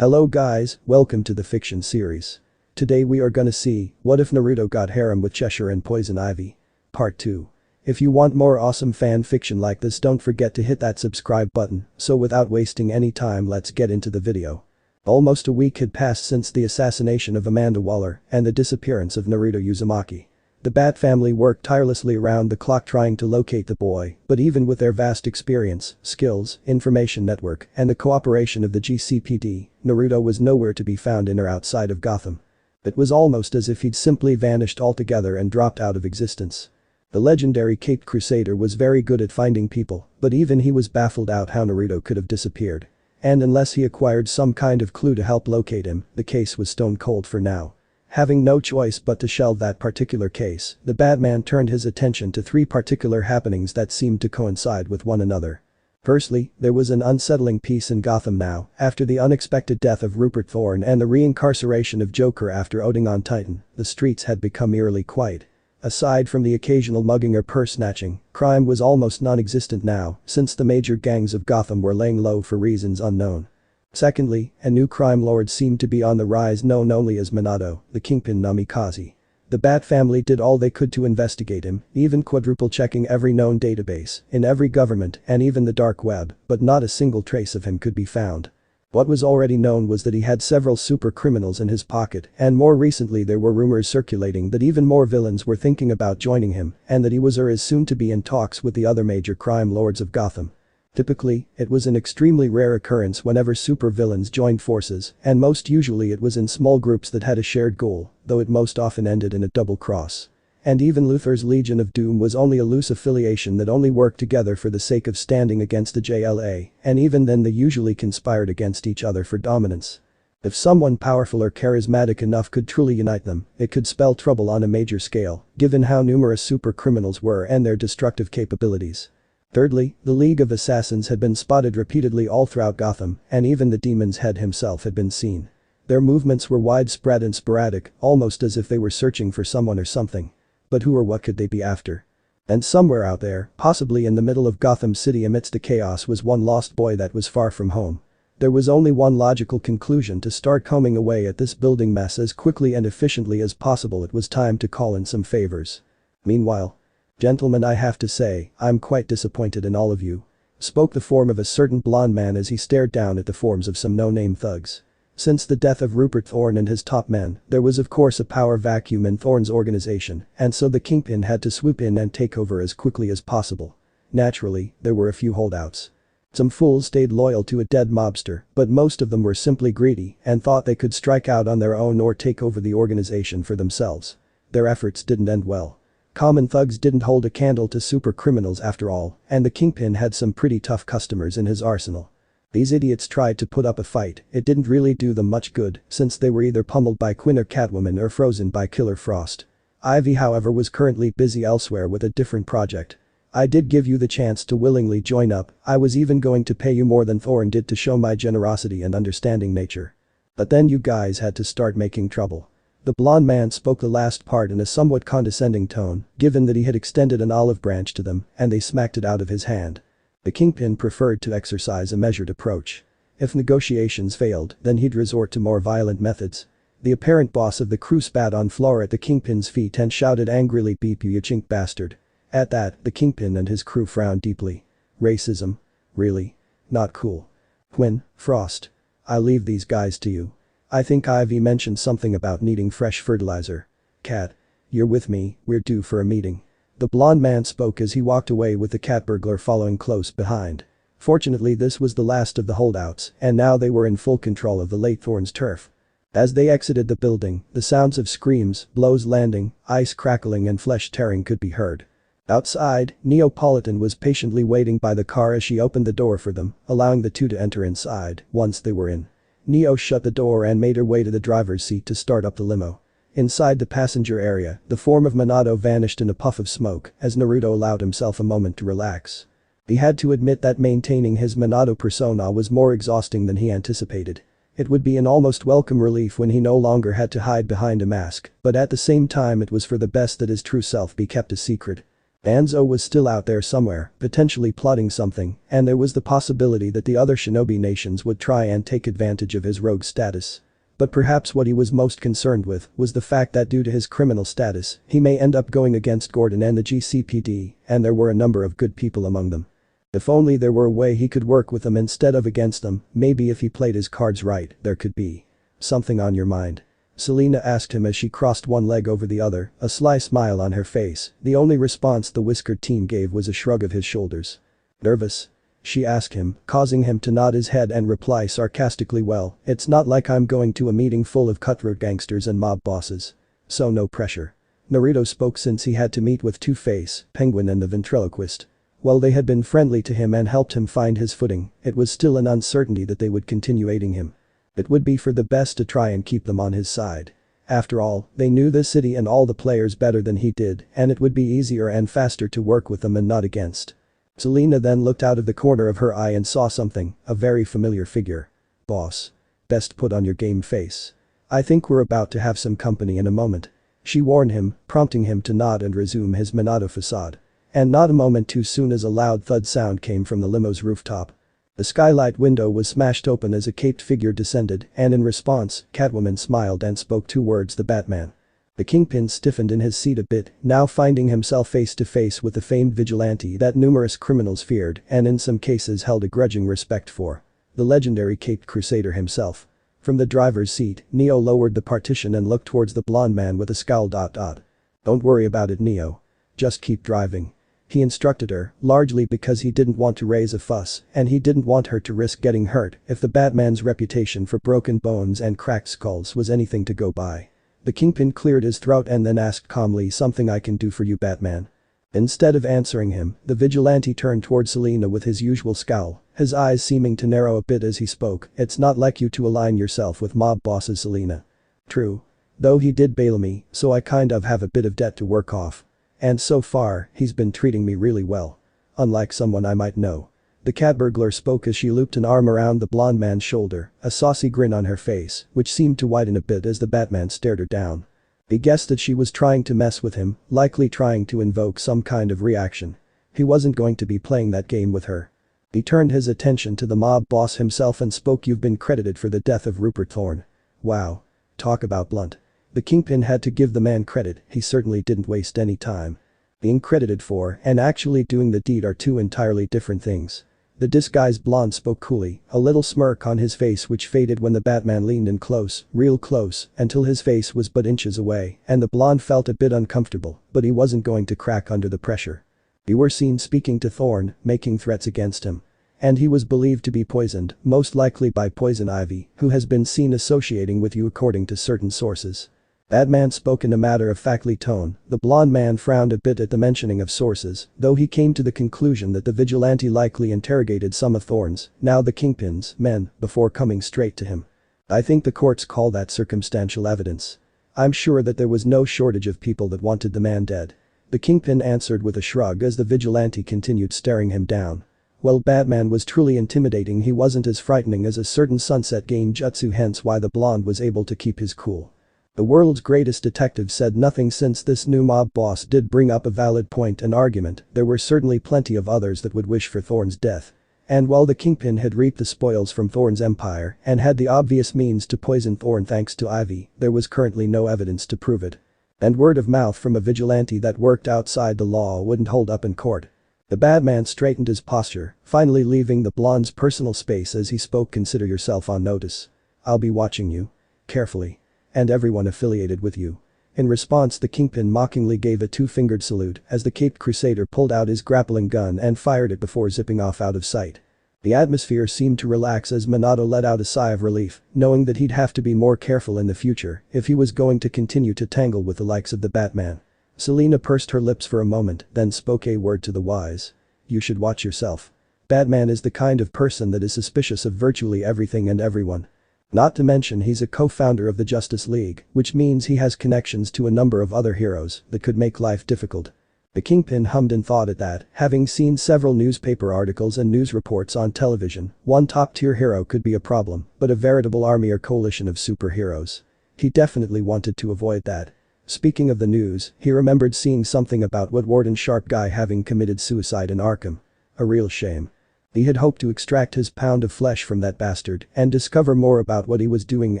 Hello guys, welcome to the fiction series. Today we are gonna see, what if Naruto got harem with Cheshire and Poison Ivy? Part 2. If you want more awesome fan fiction like this, don't forget to hit that subscribe button, so without wasting any time, let's get into the video. Almost a week had passed since the assassination of Amanda Waller and the disappearance of Naruto Uzumaki. The Bat family worked tirelessly around the clock trying to locate the boy, but even with their vast experience, skills, information network, and the cooperation of the GCPD, Naruto was nowhere to be found in or outside of Gotham. It was almost as if he'd simply vanished altogether and dropped out of existence. The legendary Caped Crusader was very good at finding people, but even he was baffled out how Naruto could have disappeared. And unless he acquired some kind of clue to help locate him, the case was stone cold for now. Having no choice but to shelve that particular case, the Batman turned his attention to three particular happenings that seemed to coincide with one another. Firstly, there was an unsettling peace in Gotham now, after the unexpected death of Rupert Thorne and the reincarceration of Joker after outing on Titan, the streets had become eerily quiet. Aside from the occasional mugging or purse snatching, crime was almost non-existent now, since the major gangs of Gotham were laying low for reasons unknown. Secondly, a new crime lord seemed to be on the rise, known only as Minato, the kingpin Namikaze. The Bat family did all they could to investigate him, even quadruple checking every known database, in every government and even the dark web, but not a single trace of him could be found. What was already known was that he had several super criminals in his pocket, and more recently there were rumors circulating that even more villains were thinking about joining him and that he was or is soon to be in talks with the other major crime lords of Gotham. Typically, it was an extremely rare occurrence whenever supervillains joined forces, and most usually it was in small groups that had a shared goal, though it most often ended in a double cross. And even Luthor's Legion of Doom was only a loose affiliation that only worked together for the sake of standing against the JLA, and even then they usually conspired against each other for dominance. If someone powerful or charismatic enough could truly unite them, it could spell trouble on a major scale, given how numerous super criminals were and their destructive capabilities. Thirdly, the League of Assassins had been spotted repeatedly all throughout Gotham, and even the Demon's Head himself had been seen. Their movements were widespread and sporadic, almost as if they were searching for someone or something. But who or what could they be after? And somewhere out there, possibly in the middle of Gotham City amidst the chaos, was one lost boy that was far from home. There was only one logical conclusion: to start combing away at this building mess as quickly and efficiently as possible. It was time to call in some favors. Meanwhile, "Gentlemen, I have to say, I'm quite disappointed in all of you," spoke the form of a certain blonde man as he stared down at the forms of some no-name thugs. Since the death of Rupert Thorne and his top men, there was of course a power vacuum in Thorne's organization, and so the Kingpin had to swoop in and take over as quickly as possible. Naturally, there were a few holdouts. Some fools stayed loyal to a dead mobster, but most of them were simply greedy and thought they could strike out on their own or take over the organization for themselves. Their efforts didn't end well. Common thugs didn't hold a candle to super criminals after all, and the Kingpin had some pretty tough customers in his arsenal. These idiots tried to put up a fight. It didn't really do them much good, since they were either pummeled by Quinn or Catwoman or frozen by Killer Frost. Ivy, however, was currently busy elsewhere with a different project. "I did give you the chance to willingly join up. I was even going to pay you more than Thorne did to show my generosity and understanding nature. But then you guys had to start making trouble." The blonde man spoke the last part in a somewhat condescending tone, given that he had extended an olive branch to them and they smacked it out of his hand. The Kingpin preferred to exercise a measured approach. If negotiations failed, then he'd resort to more violent methods. The apparent boss of the crew spat on floor at the Kingpin's feet and shouted angrily, "Beep you chink bastard." At that, the Kingpin and his crew frowned deeply. Racism? Really? Not cool. Quinn, Frost. I'll leave these guys to you. I think Ivy mentioned something about needing fresh fertilizer. Cat. You're with me, we're due for a meeting. The blonde man spoke as he walked away with the cat burglar following close behind. Fortunately, this was the last of the holdouts, and now they were in full control of the late Thorne's turf. As they exited the building, the sounds of screams, blows landing, ice crackling and flesh tearing could be heard. Outside, Neapolitan was patiently waiting by the car as she opened the door for them, allowing the two to enter inside. Once they were in, Neo shut the door and made her way to the driver's seat to start up the limo. Inside the passenger area, the form of Minato vanished in a puff of smoke as Naruto allowed himself a moment to relax. He had to admit that maintaining his Minato persona was more exhausting than he anticipated. It would be an almost welcome relief when he no longer had to hide behind a mask, but at the same time it was for the best that his true self be kept a secret. Anzo was still out there somewhere, potentially plotting something, and there was the possibility that the other shinobi nations would try and take advantage of his rogue status. But perhaps what he was most concerned with was the fact that due to his criminal status, he may end up going against Gordon and the GCPD, and there were a number of good people among them. If only there were a way he could work with them instead of against them, maybe if he played his cards right, there could be something on your mind. Selena asked him as she crossed one leg over the other, a sly smile on her face. The only response the whiskered teen gave was a shrug of his shoulders. Nervous? She asked him, causing him to nod his head and reply sarcastically, well, it's not like I'm going to a meeting full of cutthroat gangsters and mob bosses. So no pressure. Naruto spoke since he had to meet with Two-Face, Penguin and the ventriloquist. While they had been friendly to him and helped him find his footing, it was still an uncertainty that they would continue aiding him. It would be for the best to try and keep them on his side. After all, they knew the city and all the players better than he did, and it would be easier and faster to work with them and not against. Selena then looked out of the corner of her eye and saw something, a very familiar figure. Boss. Best put on your game face. I think we're about to have some company in a moment. She warned him, prompting him to nod and resume his Minato facade. And not a moment too soon as a loud thud sound came from the limo's rooftop. The skylight window was smashed open as a caped figure descended, and in response, Catwoman smiled and spoke two words: the Batman. The Kingpin stiffened in his seat a bit, now finding himself face to face with the famed vigilante that numerous criminals feared and in some cases held a grudging respect for. The legendary caped crusader himself. From the driver's seat, Neo lowered the partition and looked towards the blonde man with a scowl. Don't worry about it, Neo. Just keep driving. He instructed her, largely because he didn't want to raise a fuss and he didn't want her to risk getting hurt if the Batman's reputation for broken bones and cracked skulls was anything to go by. The Kingpin cleared his throat and then asked calmly, something I can do for you, Batman? Instead of answering him, the vigilante turned toward Selena with his usual scowl, his eyes seeming to narrow a bit as he spoke. It's not like you to align yourself with mob bosses, Selena. True. Though he did bail me, so I kind of have a bit of debt to work off. And so far, he's been treating me really well. Unlike someone I might know. The cat burglar spoke as she looped an arm around the blonde man's shoulder, a saucy grin on her face, which seemed to widen a bit as the Batman stared her down. He guessed that she was trying to mess with him, likely trying to invoke some kind of reaction. He wasn't going to be playing that game with her. He turned his attention to the mob boss himself and spoke, you've been credited for the death of Rupert Thorne. Wow. Talk about blunt. The Kingpin had to give the man credit, he certainly didn't waste any time. Being credited for and actually doing the deed are two entirely different things. The disguised blonde spoke coolly, a little smirk on his face which faded when the Batman leaned in close, real close, until his face was but inches away and the blonde felt a bit uncomfortable, but he wasn't going to crack under the pressure. He were seen speaking to Thorne, making threats against him. And he was believed to be poisoned, most likely by Poison Ivy, who has been seen associating with you according to certain sources. Batman spoke in a matter-of-factly tone. The blonde man frowned a bit at the mentioning of sources, though he came to the conclusion that the vigilante likely interrogated some of Thorne's, now the Kingpin's, men, before coming straight to him. I think the courts call that circumstantial evidence. I'm sure that there was no shortage of people that wanted the man dead. The Kingpin answered with a shrug as the vigilante continued staring him down. While Batman was truly intimidating, he wasn't as frightening as a certain sunset genjutsu, hence why the blonde was able to keep his cool. The world's greatest detective said nothing since this new mob boss did bring up a valid point and argument. There were certainly plenty of others that would wish for Thorne's death. And while the Kingpin had reaped the spoils from Thorne's empire and had the obvious means to poison Thorne thanks to Ivy, there was currently no evidence to prove it. And word of mouth from a vigilante that worked outside the law wouldn't hold up in court. The Batman straightened his posture, finally leaving the blonde's personal space as he spoke, consider yourself on notice. I'll be watching you. Carefully. And everyone affiliated with you. In response, the Kingpin mockingly gave a two-fingered salute as the caped crusader pulled out his grappling gun and fired it before zipping off out of sight. The atmosphere seemed to relax as Minato let out a sigh of relief, knowing that he'd have to be more careful in the future if he was going to continue to tangle with the likes of the Batman. Selena pursed her lips for a moment, then spoke a word to the wise. You should watch yourself. Batman is the kind of person that is suspicious of virtually everything and everyone. Not to mention he's a co-founder of the Justice League, which means he has connections to a number of other heroes that could make life difficult. The Kingpin hummed in thought at that, having seen several newspaper articles and news reports on television. One top-tier hero could be a problem, but a veritable army or coalition of superheroes. He definitely wanted to avoid that. Speaking of the news, he remembered seeing something about what Warden Sharp Guy having committed suicide in Arkham. A real shame. He had hoped to extract his pound of flesh from that bastard and discover more about what he was doing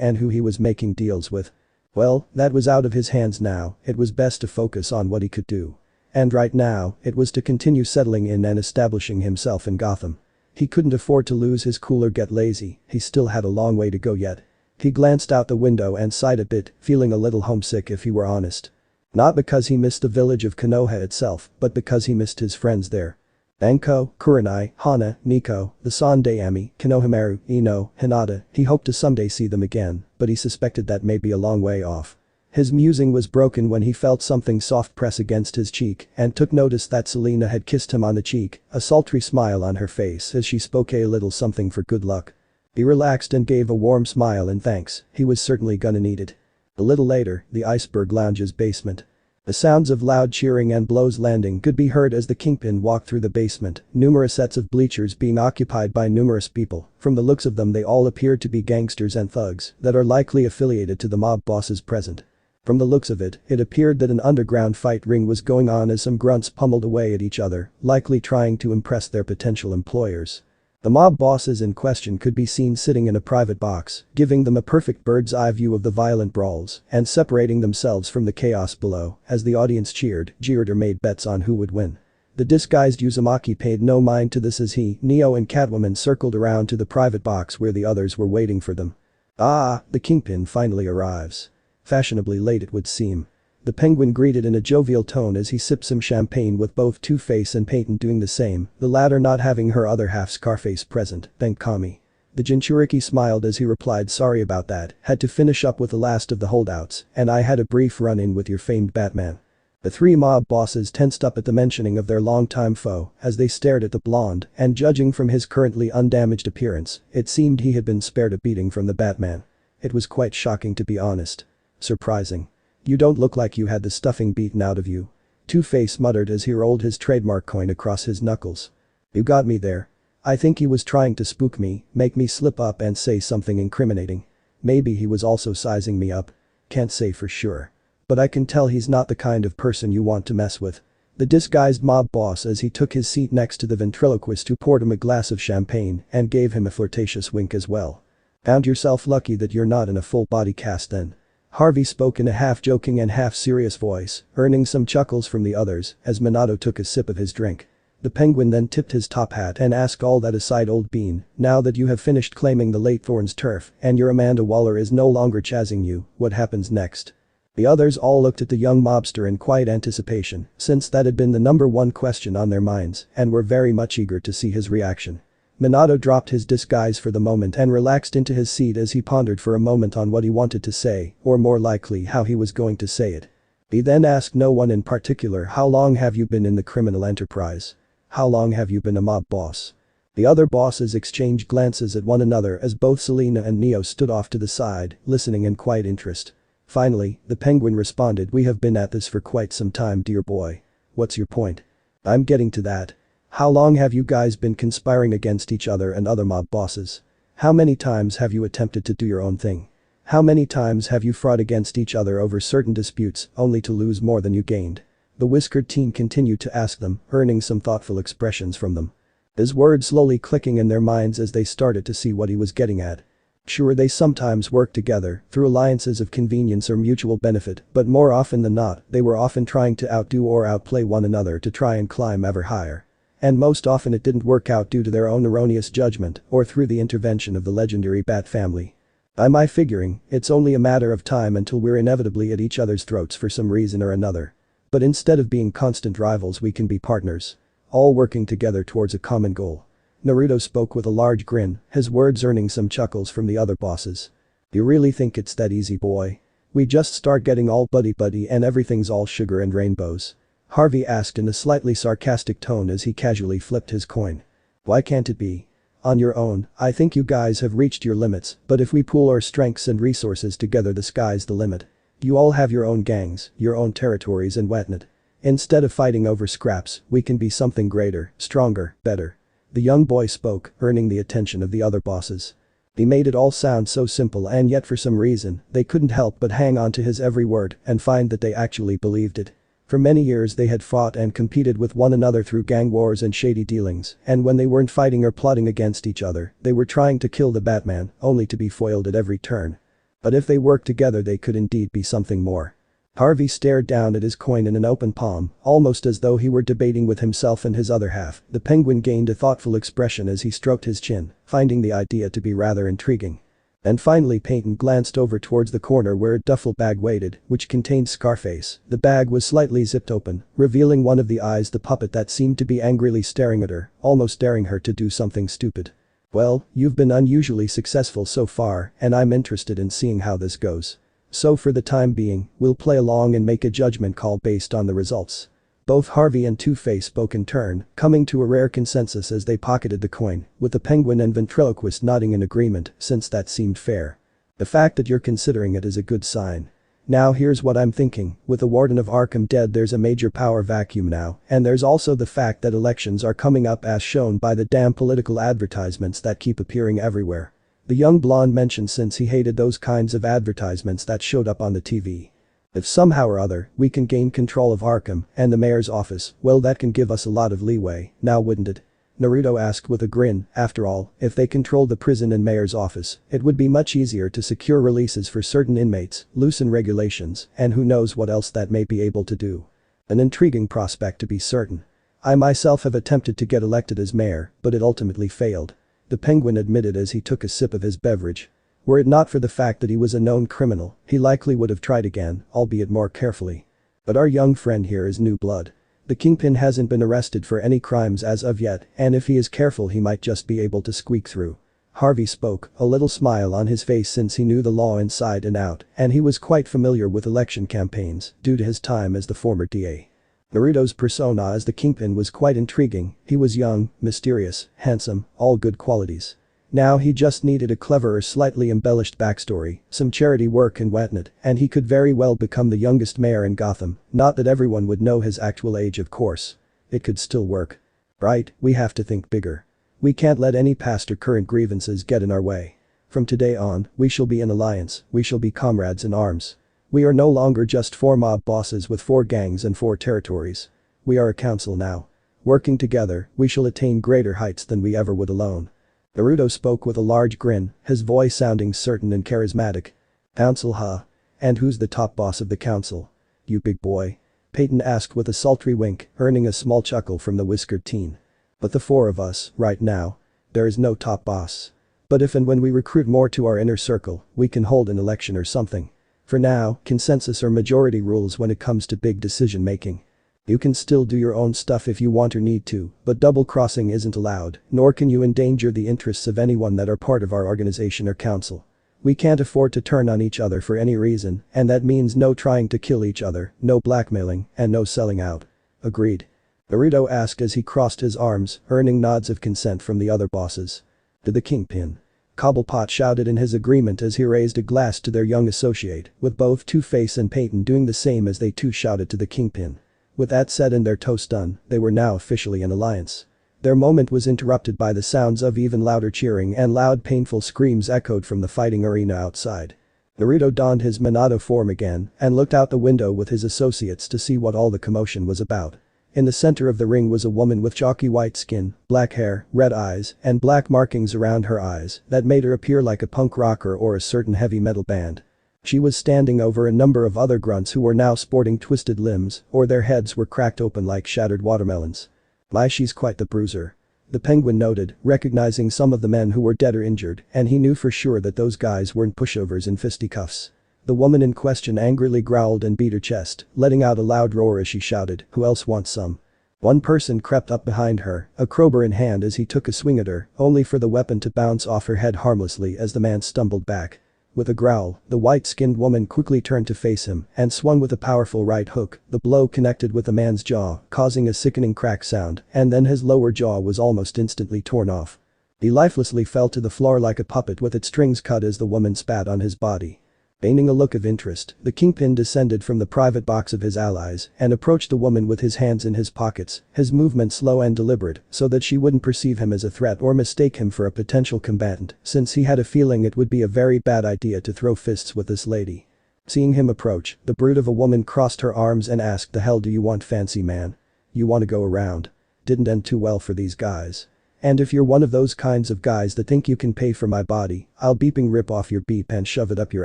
and who he was making deals with. Well, that was out of his hands now, it was best to focus on what he could do. And right now, it was to continue settling in and establishing himself in Gotham. He couldn't afford to lose his cool or get lazy, he still had a long way to go yet. He glanced out the window and sighed a bit, feeling a little homesick if he were honest. Not because he missed the village of Konoha itself, but because he missed his friends there. Anko, Kurenai, Hana, Nico, the Sandeami, Konohamaru, Ino, Hinata, he hoped to someday see them again, but he suspected that may be a long way off. His musing was broken when he felt something soft press against his cheek and took notice that Selena had kissed him on the cheek, a sultry smile on her face as she spoke a little something for good luck. He relaxed and gave a warm smile and thanks, he was certainly gonna need it. A little later, the Iceberg Lounge's basement. The sounds of loud cheering and blows landing could be heard as the Kingpin walked through the basement, numerous sets of bleachers being occupied by numerous people. From the looks of them they all appeared to be gangsters and thugs that are likely affiliated to the mob bosses present. From the looks of it, it appeared that an underground fight ring was going on as some grunts pummeled away at each other, likely trying to impress their potential employers. The mob bosses in question could be seen sitting in a private box, giving them a perfect bird's eye view of the violent brawls and separating themselves from the chaos below as the audience cheered, jeered or made bets on who would win. The disguised Uzumaki paid no mind to this as he, Neo and Catwoman circled around to the private box where the others were waiting for them. Ah, the Kingpin finally arrives. Fashionably late it would seem. The Penguin greeted in a jovial tone as he sipped some champagne with both Two-Face and Peyton doing the same, the latter not having her other half Scarface present, thank Kami. The Jinchuriki smiled as he replied sorry about that, had to finish up with the last of the holdouts, and I had a brief run-in with your famed Batman. The three mob bosses tensed up at the mentioning of their longtime foe as they stared at the blonde, and judging from his currently undamaged appearance, it seemed he had been spared a beating from the Batman. It was quite shocking to be honest. Surprising. You don't look like you had the stuffing beaten out of you. Two-Face muttered as he rolled his trademark coin across his knuckles. You got me there. I think he was trying to spook me, make me slip up and say something incriminating. Maybe he was also sizing me up. Can't say for sure. But I can tell he's not the kind of person you want to mess with. The disguised mob boss as he took his seat next to the ventriloquist who poured him a glass of champagne and gave him a flirtatious wink as well. Count yourself lucky that you're not in a full body cast then. Harvey spoke in a half-joking and half-serious voice, earning some chuckles from the others as Minato took a sip of his drink. The Penguin then tipped his top hat and asked all that aside old bean, now that you have finished claiming the late Thorn's turf and your Amanda Waller is no longer chazzing you, what happens next? The others all looked at the young mobster in quiet anticipation since that had been the number one question on their minds and were very much eager to see his reaction. Minato dropped his disguise for the moment and relaxed into his seat as he pondered for a moment on what he wanted to say, or more likely how he was going to say it. He then asked no one in particular, how long have you been in the criminal enterprise? How long have you been a mob boss? The other bosses exchanged glances at one another as both Selena and Neo stood off to the side, listening in quiet interest. Finally, the Penguin responded, we have been at this for quite some time dear boy. What's your point? I'm getting to that. How long have you guys been conspiring against each other and other mob bosses? How many times have you attempted to do your own thing? How many times have you fought against each other over certain disputes only to lose more than you gained? The whiskered teen continued to ask them, earning some thoughtful expressions from them. His words slowly clicking in their minds as they started to see what he was getting at. Sure, they sometimes worked together through alliances of convenience or mutual benefit, but more often than not, they were often trying to outdo or outplay one another to try and climb ever higher. And most often it didn't work out due to their own erroneous judgment or through the intervention of the legendary Bat family. Am I figuring it's only a matter of time until we're inevitably at each other's throats for some reason or another. But instead of being constant rivals we can be partners. All working together towards a common goal. Naruto spoke with a large grin, his words earning some chuckles from the other bosses. You really think it's that easy boy? We just start getting all buddy-buddy and everything's all sugar and rainbows. Harvey asked in a slightly sarcastic tone as he casually flipped his coin. Why can't it be? On your own, I think you guys have reached your limits, but if we pool our strengths and resources together the sky's the limit. You all have your own gangs, your own territories and whatnot. Instead of fighting over scraps, we can be something greater, stronger, better. The young boy spoke, earning the attention of the other bosses. He made it all sound so simple, and yet for some reason, they couldn't help but hang on to his every word and find that they actually believed it. For many years they had fought and competed with one another through gang wars and shady dealings, and when they weren't fighting or plotting against each other, they were trying to kill the Batman, only to be foiled at every turn. But if they worked together they could indeed be something more. Harvey stared down at his coin in an open palm, almost as though he were debating with himself and his other half. The Penguin gained a thoughtful expression as he stroked his chin, finding the idea to be rather intriguing. And finally Peyton glanced over towards the corner where a duffel bag waited, which contained Scarface. The bag was slightly zipped open, revealing one of the eyes, the puppet that seemed to be angrily staring at her, almost daring her to do something stupid. "Well, you've been unusually successful so far, and I'm interested in seeing how this goes. So for the time being, we'll play along and make a judgment call based on the results." Both Harvey and Two-Face spoke in turn, coming to a rare consensus as they pocketed the coin, with the Penguin and Ventriloquist nodding in agreement, since that seemed fair. "The fact that you're considering it is a good sign. Now here's what I'm thinking, with the Warden of Arkham dead there's a major power vacuum now, and there's also the fact that elections are coming up as shown by the damn political advertisements that keep appearing everywhere." The young blonde mentioned since he hated those kinds of advertisements that showed up on the TV. "If somehow or other we can gain control of Arkham and the mayor's office, well that can give us a lot of leeway, now wouldn't it?" Naruto asked with a grin. After all, if they controlled the prison and mayor's office, it would be much easier to secure releases for certain inmates, loosen regulations, and who knows what else that may be able to do. An intriguing prospect to be certain. "I myself have attempted to get elected as mayor, but it ultimately failed," the Penguin admitted as he took a sip of his beverage. Were it not for the fact that he was a known criminal, he likely would have tried again, albeit more carefully. But our young friend here is new blood. The Kingpin hasn't been arrested for any crimes as of yet, and if he is careful he might just be able to squeak through. Harvey spoke, a little smile on his face since he knew the law inside and out, and he was quite familiar with election campaigns, due to his time as the former DA. Naruto's persona as the Kingpin was quite intriguing. He was young, mysterious, handsome, all good qualities. Now he just needed a clever or slightly embellished backstory, some charity work and whatnot, and he could very well become the youngest mayor in Gotham. Not that everyone would know his actual age, of course. It could still work. Right, we have to think bigger. We can't let any past or current grievances get in our way. From today on, we shall be an alliance, we shall be comrades in arms. We are no longer just 4 mob bosses with 4 gangs and 4 territories. We are a council now. Working together, we shall attain greater heights than we ever would alone. Naruto spoke with a large grin, his voice sounding certain and charismatic. "Council, huh? And who's the top boss of the council? You big boy?" Peyton asked with a sultry wink, earning a small chuckle from the whiskered teen. "But the 4 of us, right now. There is no top boss. But if and when we recruit more to our inner circle, we can hold an election or something. For now, consensus or majority rules when it comes to big decision making. You can still do your own stuff if you want or need to, but double-crossing isn't allowed, nor can you endanger the interests of anyone that are part of our organization or council. We can't afford to turn on each other for any reason, and that means no trying to kill each other, no blackmailing, and no selling out." "Agreed?" Naruto asked as he crossed his arms, earning nods of consent from the other bosses. "To the Kingpin." Cobblepot shouted in his agreement as he raised a glass to their young associate, with both Two-Face and Peyton doing the same as they too shouted to the Kingpin. With that said and their toast done, they were now officially an alliance. Their moment was interrupted by the sounds of even louder cheering and loud painful screams echoed from the fighting arena outside. Naruto donned his Minato form again and looked out the window with his associates to see what all the commotion was about. In the center of the ring was a woman with chalky white skin, black hair, red eyes, and black markings around her eyes that made her appear like a punk rocker or a certain heavy metal band. She was standing over a number of other grunts who were now sporting twisted limbs, or their heads were cracked open like shattered watermelons. "My, she's quite the bruiser," the Penguin noted, recognizing some of the men who were dead or injured, and he knew for sure that those guys weren't pushovers in fisticuffs. The woman in question angrily growled and beat her chest, letting out a loud roar as she shouted, "Who else wants some?" One person crept up behind her, a crowbar in hand as he took a swing at her, only for the weapon to bounce off her head harmlessly as the man stumbled back. With a growl, the white-skinned woman quickly turned to face him and swung with a powerful right hook. The blow connected with the man's jaw, causing a sickening crack sound, and then his lower jaw was almost instantly torn off. He lifelessly fell to the floor like a puppet with its strings cut as the woman spat on his body. Feigning a look of interest, the kingpin descended from the private box of his allies and approached the woman with his hands in his pockets, his movement slow and deliberate so that she wouldn't perceive him as a threat or mistake him for a potential combatant, since he had a feeling it would be a very bad idea to throw fists with this lady. Seeing him approach, the brute of a woman crossed her arms and asked, "The hell do you want, fancy man? You wanna go around? Didn't end too well for these guys. And if you're one of those kinds of guys that think you can pay for my body, I'll beeping rip off your beep and shove it up your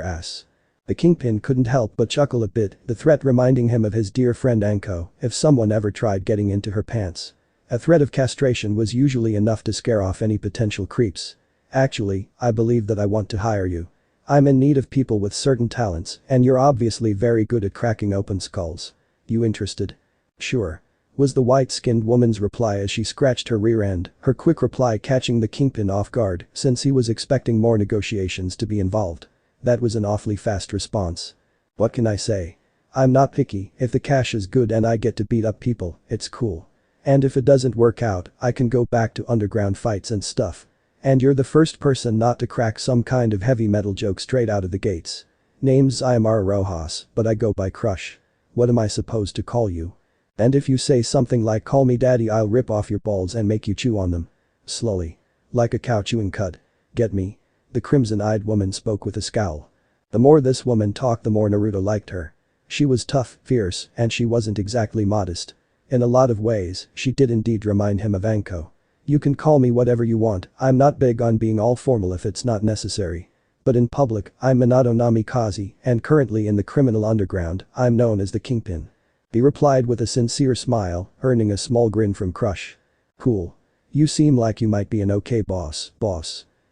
ass." The kingpin couldn't help but chuckle a bit, the threat reminding him of his dear friend Anko if someone ever tried getting into her pants. A threat of castration was usually enough to scare off any potential creeps. "Actually, I believe that I want to hire you. I'm in need of people with certain talents, and you're obviously very good at cracking open skulls. You interested?" "Sure," was the white-skinned woman's reply as she scratched her rear end, her quick reply catching the kingpin off guard since he was expecting more negotiations to be involved. That was an awfully fast response. "What can I say? I'm not picky, if the cash is good and I get to beat up people, it's cool. And if it doesn't work out, I can go back to underground fights and stuff. And you're the first person not to crack some kind of heavy metal joke straight out of the gates. Name's Imara Rojas, but I go by Crush. What am I supposed to call you? And if you say something like call me daddy, I'll rip off your balls and make you chew on them. Slowly. Like a cow chewing cud. Get me?" The crimson-eyed woman spoke with a scowl. The more this woman talked, the more Naruto liked her. She was tough, fierce, and she wasn't exactly modest. In a lot of ways, she did indeed remind him of Anko. "You can call me whatever you want, I'm not big on being all formal if it's not necessary. But in public, I'm Minato Namikaze, and currently in the criminal underground, I'm known as the Kingpin." He replied with a sincere smile, earning a small grin from Crush. "Cool. You seem like you might be an okay boss.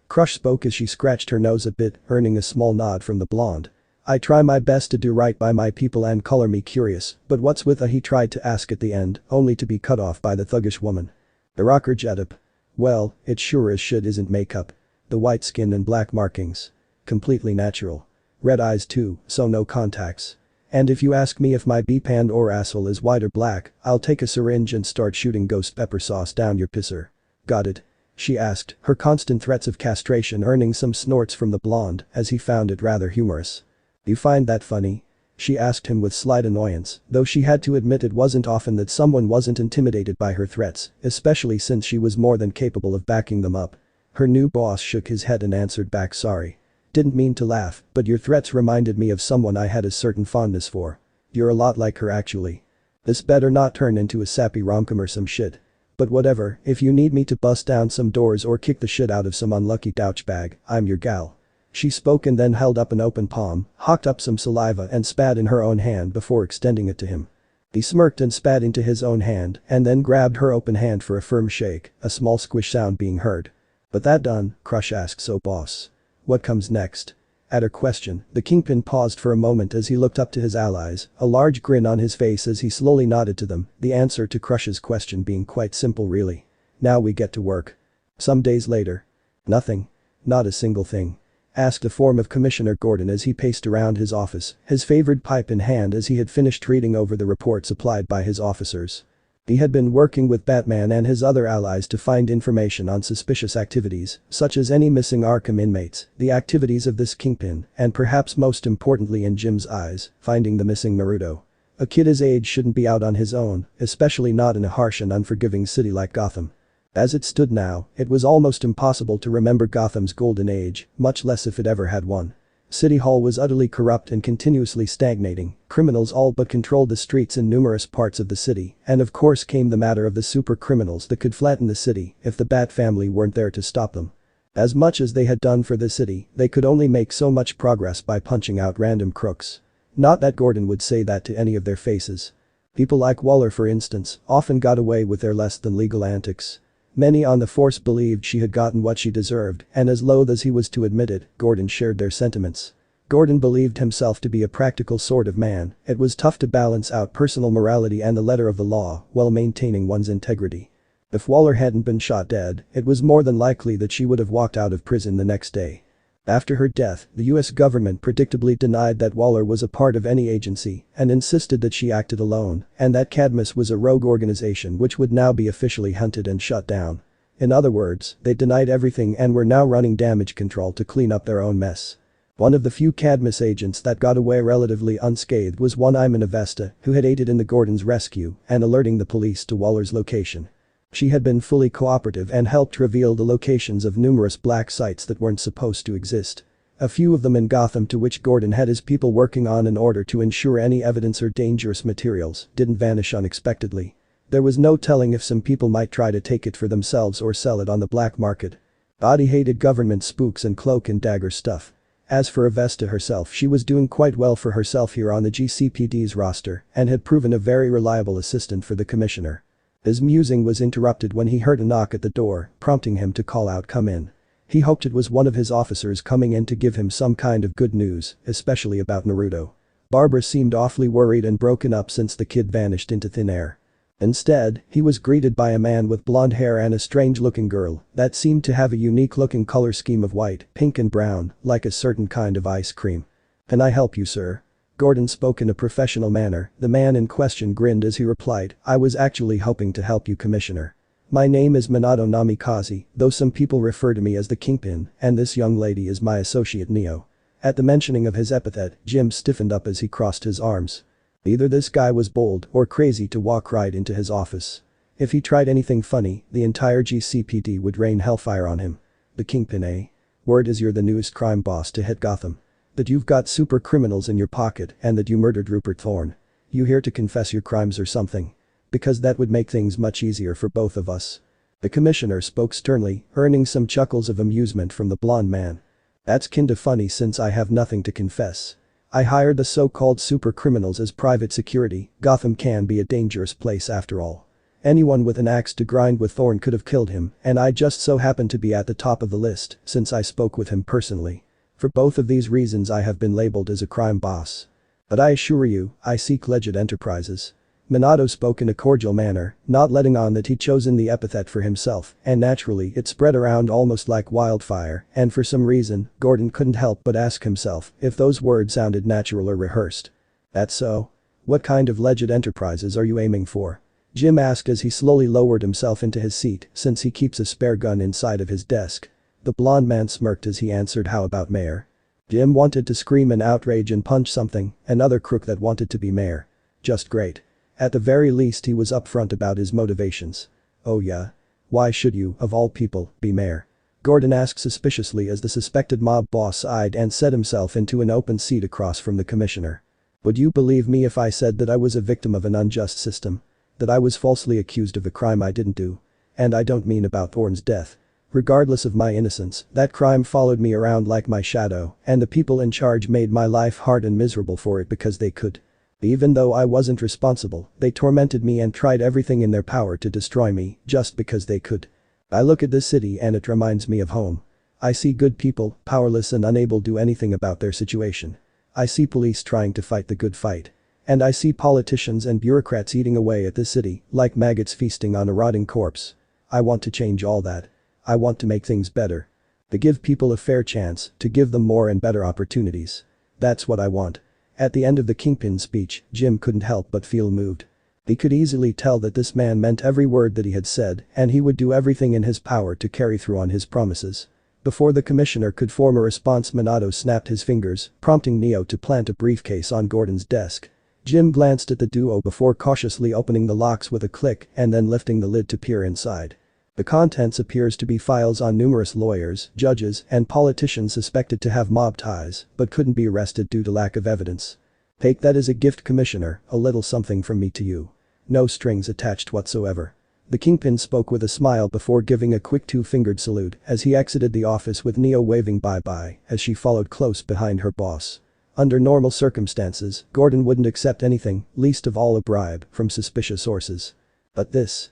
Crush spoke as she scratched her nose a bit, earning a small nod from the blonde. "I try my best to do right by my people and color me curious, but what's with a," he tried to ask at the end, only to be cut off by the thuggish woman. The rocker jet up. "Well, it sure as shit isn't makeup. The white skin and black markings. Completely natural. Red eyes too, so no contacts. And if you ask me if my beep hand or asshole is white or black, I'll take a syringe and start shooting ghost pepper sauce down your pisser. Got it?" she asked, her constant threats of castration earning some snorts from the blonde as he found it rather humorous. "You find that funny?" she asked him with slight annoyance, though she had to admit it wasn't often that someone wasn't intimidated by her threats, especially since she was more than capable of backing them up. Her new boss shook his head and answered back, "Sorry. Didn't mean to laugh, but your threats reminded me of someone I had a certain fondness for. You're a lot like her actually. This better not turn into a sappy romcom or some shit. But whatever, if you need me to bust down some doors or kick the shit out of some unlucky douchebag, I'm your gal." She spoke and then held up an open palm, hawked up some saliva and spat in her own hand before extending it to him. He smirked and spat into his own hand and then grabbed her open hand for a firm shake, a small squish sound being heard. "But that done?" Crush asked. "So boss. What comes next?" At her question, the Kingpin paused for a moment as he looked up to his allies, a large grin on his face as he slowly nodded to them, the answer to Crush's question being quite simple really. "Now we get to work." Some days later. "Nothing? Not a single thing?" asked a form of Commissioner Gordon as he paced around his office, his favorite pipe in hand as he had finished reading over the report supplied by his officers. He had been working with Batman and his other allies to find information on suspicious activities, such as any missing Arkham inmates, the activities of this Kingpin, and perhaps most importantly in Jim's eyes, finding the missing Naruto. A kid his age shouldn't be out on his own, especially not in a harsh and unforgiving city like Gotham. As it stood now, it was almost impossible to remember Gotham's golden age, much less if it ever had one. City Hall was utterly corrupt and continuously stagnating, criminals all but controlled the streets in numerous parts of the city, and of course came the matter of the super criminals that could flatten the city if the Bat family weren't there to stop them. As much as they had done for the city, they could only make so much progress by punching out random crooks. Not that Gordon would say that to any of their faces. People like Waller, for instance, often got away with their less than legal antics. Many on the force believed she had gotten what she deserved, and as loath as he was to admit it, Gordon shared their sentiments. Gordon believed himself to be a practical sort of man. It was tough to balance out personal morality and the letter of the law while maintaining one's integrity. If Waller hadn't been shot dead, it was more than likely that she would have walked out of prison the next day. After her death, the US government predictably denied that Waller was a part of any agency and insisted that she acted alone and that Cadmus was a rogue organization which would now be officially hunted and shut down. In other words, they denied everything and were now running damage control to clean up their own mess. One of the few Cadmus agents that got away relatively unscathed was one Imena Vesta, who had aided in the Gordon's rescue and alerting the police to Waller's location. She had been fully cooperative and helped reveal the locations of numerous black sites that weren't supposed to exist. A few of them in Gotham, to which Gordon had his people working on in order to ensure any evidence or dangerous materials didn't vanish unexpectedly. There was no telling if some people might try to take it for themselves or sell it on the black market. Body hated government spooks and cloak and dagger stuff. As for Avesta herself, she was doing quite well for herself here on the GCPD's roster and had proven a very reliable assistant for the commissioner. His musing was interrupted when he heard a knock at the door, prompting him to call out, "Come in." He hoped it was one of his officers coming in to give him some kind of good news, especially about Naruto. Barbara seemed awfully worried and broken up since the kid vanished into thin air. Instead, he was greeted by a man with blonde hair and a strange-looking girl that seemed to have a unique-looking color scheme of white, pink and brown, like a certain kind of ice cream. "Can I help you, sir?" Gordon spoke in a professional manner. The man in question grinned as he replied, "I was actually hoping to help you, Commissioner. My name is Minato Namikaze, though some people refer to me as the Kingpin, and this young lady is my associate Neo." At the mentioning of his epithet, Jim stiffened up as he crossed his arms. Either this guy was bold or crazy to walk right into his office. If he tried anything funny, the entire GCPD would rain hellfire on him. "The Kingpin, eh? Word is you're the newest crime boss to hit Gotham. That you've got super criminals in your pocket and that you murdered Rupert Thorne. You here to confess your crimes or something? Because that would make things much easier for both of us." The commissioner spoke sternly, earning some chuckles of amusement from the blonde man. "That's kinda funny since I have nothing to confess. I hired the so-called super criminals as private security. Gotham can be a dangerous place after all. Anyone with an axe to grind with Thorne could have killed him, and I just so happen to be at the top of the list since I spoke with him personally. For both of these reasons I have been labeled as a crime boss. But I assure you, I seek legit enterprises." Minato spoke in a cordial manner, not letting on that he'd chosen the epithet for himself, and naturally it spread around almost like wildfire, and for some reason, Gordon couldn't help but ask himself if those words sounded natural or rehearsed. "That's so? What kind of legit enterprises are you aiming for?" Jim asked as he slowly lowered himself into his seat since he keeps a spare gun inside of his desk. The blonde man smirked as he answered, "How about mayor?" Jim wanted to scream in outrage and punch something, another crook that wanted to be mayor. Just great. At the very least he was upfront about his motivations. "Oh yeah? Why should you, of all people, be mayor?" Gordon asked suspiciously as the suspected mob boss sighed and set himself into an open seat across from the commissioner. "Would you believe me if I said that I was a victim of an unjust system? That I was falsely accused of a crime I didn't do? And I don't mean about Thorne's death. Regardless of my innocence, that crime followed me around like my shadow, and the people in charge made my life hard and miserable for it because they could. Even though I wasn't responsible, they tormented me and tried everything in their power to destroy me just because they could. I look at this city and it reminds me of home. I see good people, powerless and unable to do anything about their situation. I see police trying to fight the good fight. And I see politicians and bureaucrats eating away at this city like maggots feasting on a rotting corpse. I want to change all that. I want to make things better. To give people a fair chance, to give them more and better opportunities. That's what I want." At the end of the Kingpin's speech, Jim couldn't help but feel moved. He could easily tell that this man meant every word that he had said, and he would do everything in his power to carry through on his promises. Before the commissioner could form a response, Minato snapped his fingers, prompting Neo to plant a briefcase on Gordon's desk. Jim glanced at the duo before cautiously opening the locks with a click and then lifting the lid to peer inside. The contents appears to be files on numerous lawyers, judges, and politicians suspected to have mob ties, but couldn't be arrested due to lack of evidence. "Take that as a gift, Commissioner, a little something from me to you. No strings attached whatsoever." The Kingpin spoke with a smile before giving a quick two-fingered salute as he exited the office with Neo waving bye-bye as she followed close behind her boss. Under normal circumstances, Gordon wouldn't accept anything, least of all a bribe, from suspicious sources. But this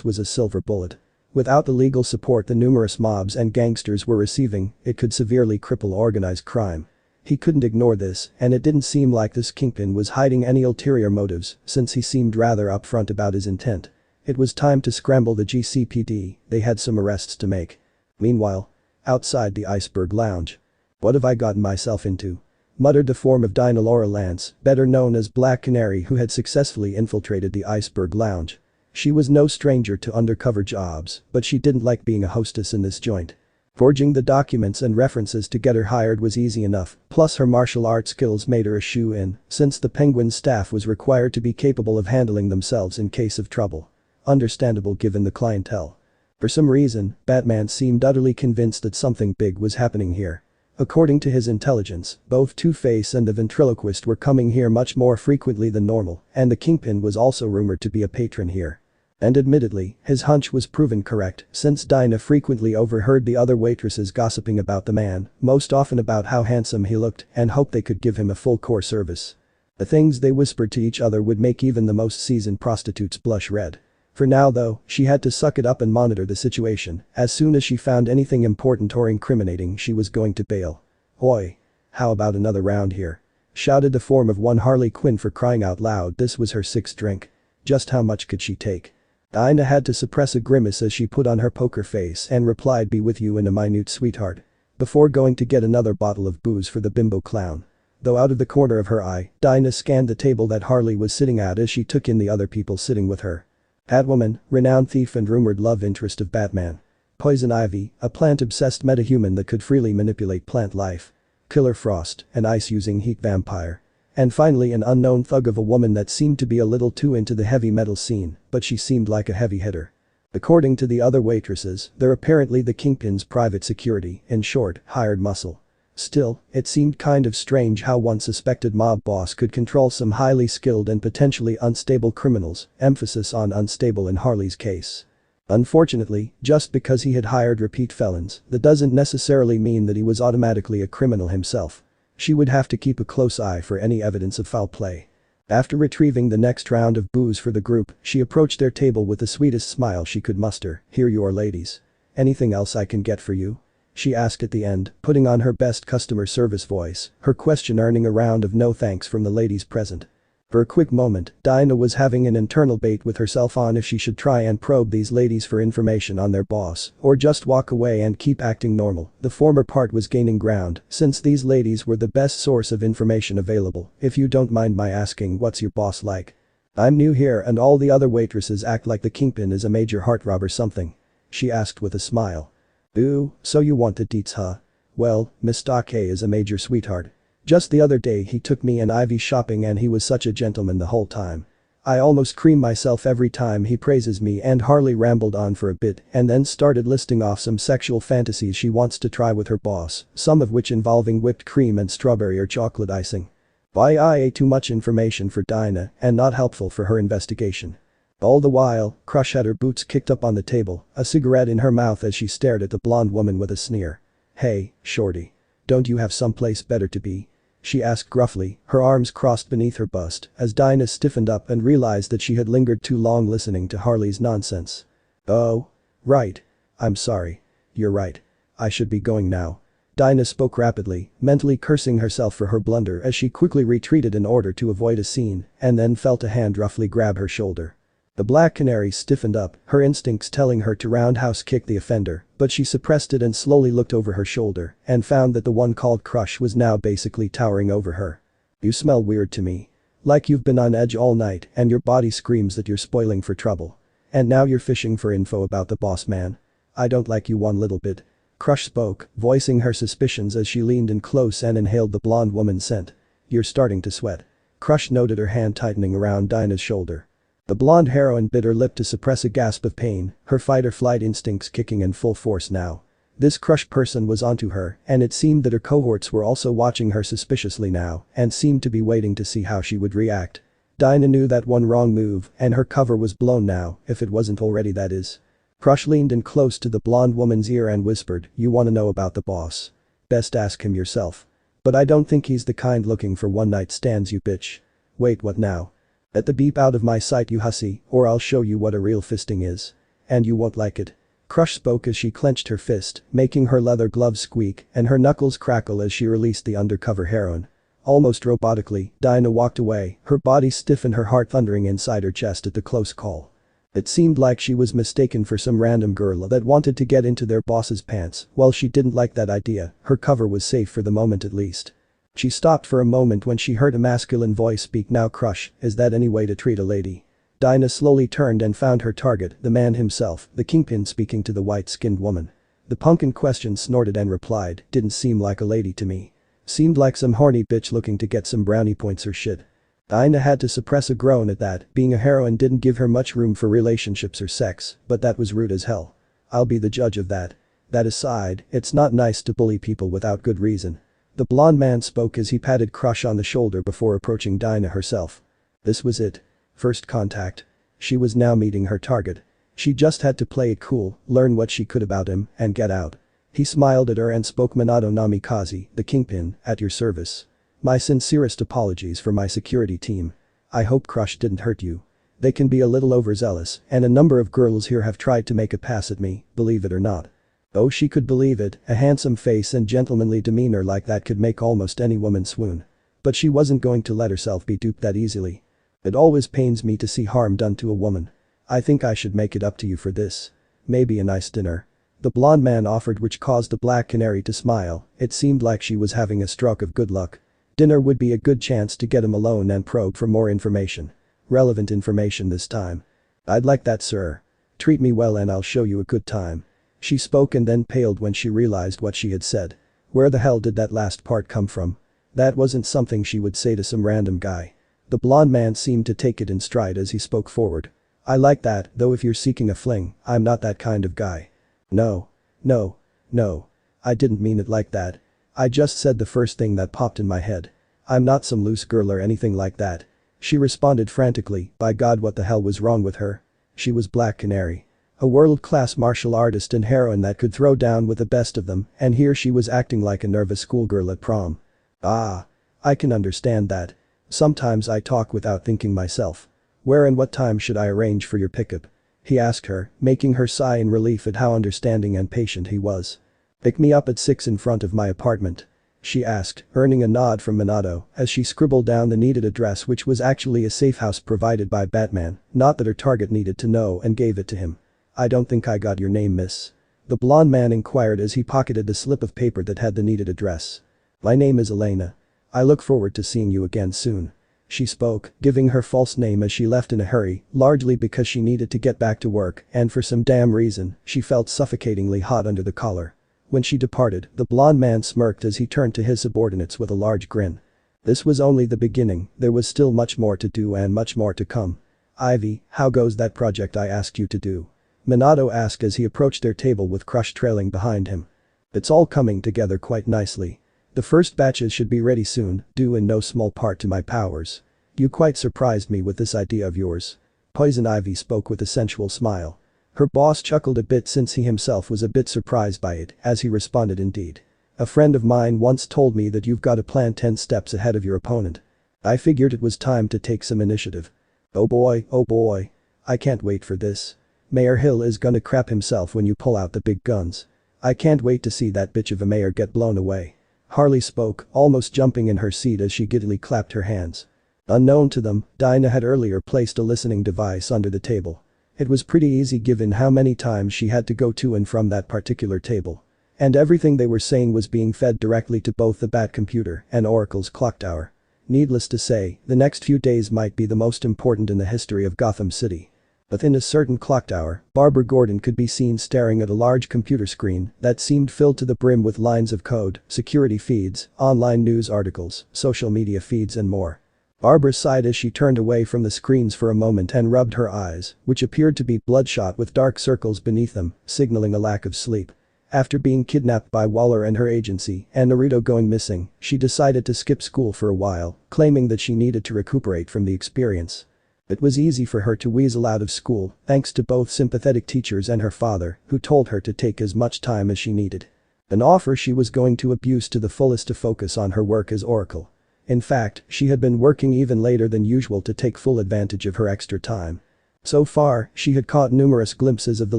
was a silver bullet. Without the legal support the numerous mobs and gangsters were receiving, it could severely cripple organized crime. He couldn't ignore this, and it didn't seem like this Kingpin was hiding any ulterior motives since he seemed rather upfront about his intent. It was time to scramble the GCPD, they had some arrests to make. Meanwhile, outside the Iceberg Lounge. "What have I gotten myself into?" muttered the form of Dinah Laura Lance, better known as Black Canary, who had successfully infiltrated the Iceberg Lounge. She was no stranger to undercover jobs, but she didn't like being a hostess in this joint. Forging the documents and references to get her hired was easy enough, plus her martial arts skills made her a shoo-in, since the Penguin staff was required to be capable of handling themselves in case of trouble. Understandable given the clientele. For some reason, Batman seemed utterly convinced that something big was happening here. According to his intelligence, both Two-Face and the ventriloquist were coming here much more frequently than normal, and the Kingpin was also rumored to be a patron here. And admittedly, his hunch was proven correct, since Dinah frequently overheard the other waitresses gossiping about the man, most often about how handsome he looked, and hoped they could give him a full core service. The things they whispered to each other would make even the most seasoned prostitutes blush red. For now though, she had to suck it up and monitor the situation. As soon as she found anything important or incriminating, she was going to bail. "Oi! How about another round here?" shouted the form of one Harley Quinn, for crying out loud. This was her sixth drink. Just how much could she take? Dinah had to suppress a grimace as she put on her poker face and replied, "Be with you in a minute, sweetheart," before going to get another bottle of booze for the bimbo clown. Though out of the corner of her eye, Dinah scanned the table that Harley was sitting at as she took in the other people sitting with her. Catwoman, renowned thief and rumored love interest of Batman. Poison Ivy, a plant-obsessed metahuman that could freely manipulate plant life. Killer Frost, an ice-using heat vampire. And finally an unknown thug of a woman that seemed to be a little too into the heavy metal scene, but she seemed like a heavy hitter. According to the other waitresses, they're apparently the Kingpin's private security, in short, hired muscle. Still, it seemed kind of strange how one suspected mob boss could control some highly skilled and potentially unstable criminals, emphasis on unstable in Harley's case. Unfortunately, just because he had hired repeat felons, that doesn't necessarily mean that he was automatically a criminal himself. She would have to keep a close eye for any evidence of foul play. After retrieving the next round of booze for the group, she approached their table with the sweetest smile she could muster. "Here you are, ladies. Anything else I can get for you?" she asked at the end, putting on her best customer service voice, her question earning a round of no thanks from the ladies present. For a quick moment, Dinah was having an internal debate with herself on if she should try and probe these ladies for information on their boss, or just walk away and keep acting normal. The former part was gaining ground, since these ladies were the best source of information available. "If you don't mind my asking, what's your boss like?" "I'm new here and all the other waitresses act like the Kingpin is a major heartthrob or something," she asked with a smile. "Ooh, so you want the deets, huh? Well, Mr. K is a major sweetheart. Just the other day he took me and Ivy shopping and he was such a gentleman the whole time. I almost cream myself every time he praises me." And Harley rambled on for a bit and then started listing off some sexual fantasies she wants to try with her boss, some of which involving whipped cream and strawberry or chocolate icing. Why, too much information for Dinah and not helpful for her investigation. All the while, Crush had her boots kicked up on the table, a cigarette in her mouth as she stared at the blonde woman with a sneer. "Hey, shorty. Don't you have someplace better to be?" she asked gruffly, her arms crossed beneath her bust, as Dinah stiffened up and realized that she had lingered too long listening to Harley's nonsense. "Oh. Right. I'm sorry. You're right. I should be going now." Dinah spoke rapidly, mentally cursing herself for her blunder as she quickly retreated in order to avoid a scene, and then felt a hand roughly grab her shoulder. The Black Canary stiffened up, her instincts telling her to roundhouse kick the offender, but she suppressed it and slowly looked over her shoulder and found that the one called Crush was now basically towering over her. "You smell weird to me. Like you've been on edge all night and your body screams that you're spoiling for trouble. And now you're fishing for info about the boss man. I don't like you one little bit." Crush spoke, voicing her suspicions as she leaned in close and inhaled the blonde woman's scent. "You're starting to sweat." Crush noted her hand tightening around Dinah's shoulder. The blonde heroine bit her lip to suppress a gasp of pain, her fight-or-flight instincts kicking in full force now. This Crush person was onto her, and it seemed that her cohorts were also watching her suspiciously now and seemed to be waiting to see how she would react. Dinah knew that one wrong move and her cover was blown now, if it wasn't already, that is. Crush leaned in close to the blonde woman's ear and whispered, "You wanna know about the boss? Best ask him yourself. But I don't think he's the kind looking for one-night stands, you bitch." "Wait, what now?" "Get the beep out of my sight, you hussy, or I'll show you what a real fisting is. And you won't like it." Crush spoke as she clenched her fist, making her leather gloves squeak and her knuckles crackle as she released the undercover heroine. Almost robotically, Dinah walked away, her body stiff and her heart thundering inside her chest at the close call. It seemed like she was mistaken for some random girl that wanted to get into their boss's pants. While she didn't like that idea, her cover was safe for the moment at least. She stopped for a moment when she heard a masculine voice speak. "Now Crush, is that any way to treat a lady?" Dinah slowly turned and found her target, the man himself, the Kingpin speaking to the white-skinned woman. The punk in question snorted and replied, "Didn't seem like a lady to me. Seemed like some horny bitch looking to get some brownie points or shit." Dinah had to suppress a groan at that, being a heroine didn't give her much room for relationships or sex, but that was rude as hell. I'll be the judge of that. That aside, it's not nice to bully people without good reason. The blonde man spoke as he patted Crush on the shoulder before approaching Dinah herself. This was it. First contact. She was now meeting her target. She just had to play it cool, learn what she could about him, and get out. He smiled at her and spoke Minato Namikaze, the kingpin, at your service. My sincerest apologies for my security team. I hope Crush didn't hurt you. They can be a little overzealous, and a number of girls here have tried to make a pass at me, believe it or not. Oh, she could believe it, a handsome face and gentlemanly demeanor like that could make almost any woman swoon. But she wasn't going to let herself be duped that easily. It always pains me to see harm done to a woman. I think I should make it up to you for this. Maybe a nice dinner. The blonde man offered, which caused the black canary to smile. It seemed like she was having a stroke of good luck. Dinner would be a good chance to get him alone and probe for more information. Relevant information this time. I'd like that, sir. Treat me well and I'll show you a good time. She spoke and then paled when she realized what she had said. Where the hell did that last part come from? That wasn't something she would say to some random guy. The blonde man seemed to take it in stride as he spoke forward. I like that, though if you're seeking a fling, I'm not that kind of guy. No. No. No. I didn't mean it like that. I just said the first thing that popped in my head. I'm not some loose girl or anything like that. She responded frantically, by God, what the hell was wrong with her? She was Black Canary. A world-class martial artist and heroine that could throw down with the best of them, and here she was acting like a nervous schoolgirl at prom. Ah. I can understand that. Sometimes I talk without thinking myself. Where and what time should I arrange for your pickup? He asked her, making her sigh in relief at how understanding and patient he was. Pick me up at 6 in front of my apartment. She asked, earning a nod from Minato as she scribbled down the needed address, which was actually a safe house provided by Batman, not that her target needed to know, and gave it to him. I don't think I got your name, miss. The blonde man inquired as he pocketed the slip of paper that had the needed address. My name is Elena. I look forward to seeing you again soon. She spoke, giving her false name as she left in a hurry, largely because she needed to get back to work and for some damn reason, she felt suffocatingly hot under the collar. When she departed, the blonde man smirked as he turned to his subordinates with a large grin. This was only the beginning, there was still much more to do and much more to come. Ivy, how goes that project I asked you to do? Minato asked as he approached their table with Crush trailing behind him. It's all coming together quite nicely. The first batches should be ready soon, due in no small part to my powers. You quite surprised me with this idea of yours. Poison Ivy spoke with a sensual smile. Her boss chuckled a bit since he himself was a bit surprised by it, as he responded, indeed. A friend of mine once told me that you've got to plan 10 steps ahead of your opponent. I figured it was time to take some initiative. Oh boy. I can't wait for this. Mayor Hill is gonna crap himself when you pull out the big guns. I can't wait to see that bitch of a mayor get blown away. Harley spoke, almost jumping in her seat as she giddily clapped her hands. Unknown to them, Dinah had earlier placed a listening device under the table. It was pretty easy given how many times she had to go to and from that particular table. And everything they were saying was being fed directly to both the Bat computer and Oracle's clock tower. Needless to say, the next few days might be the most important in the history of Gotham City. Within a certain clock tower, Barbara Gordon could be seen staring at a large computer screen that seemed filled to the brim with lines of code, security feeds, online news articles, social media feeds and more. Barbara sighed as she turned away from the screens for a moment and rubbed her eyes, which appeared to be bloodshot with dark circles beneath them, signaling a lack of sleep. After being kidnapped by Waller and her agency and Naruto going missing, she decided to skip school for a while, claiming that she needed to recuperate from the experience. It was easy for her to weasel out of school thanks to both sympathetic teachers and her father, who told her to take as much time as she needed. An offer she was going to abuse to the fullest to focus on her work as Oracle. In fact, she had been working even later than usual to take full advantage of her extra time. So far, she had caught numerous glimpses of the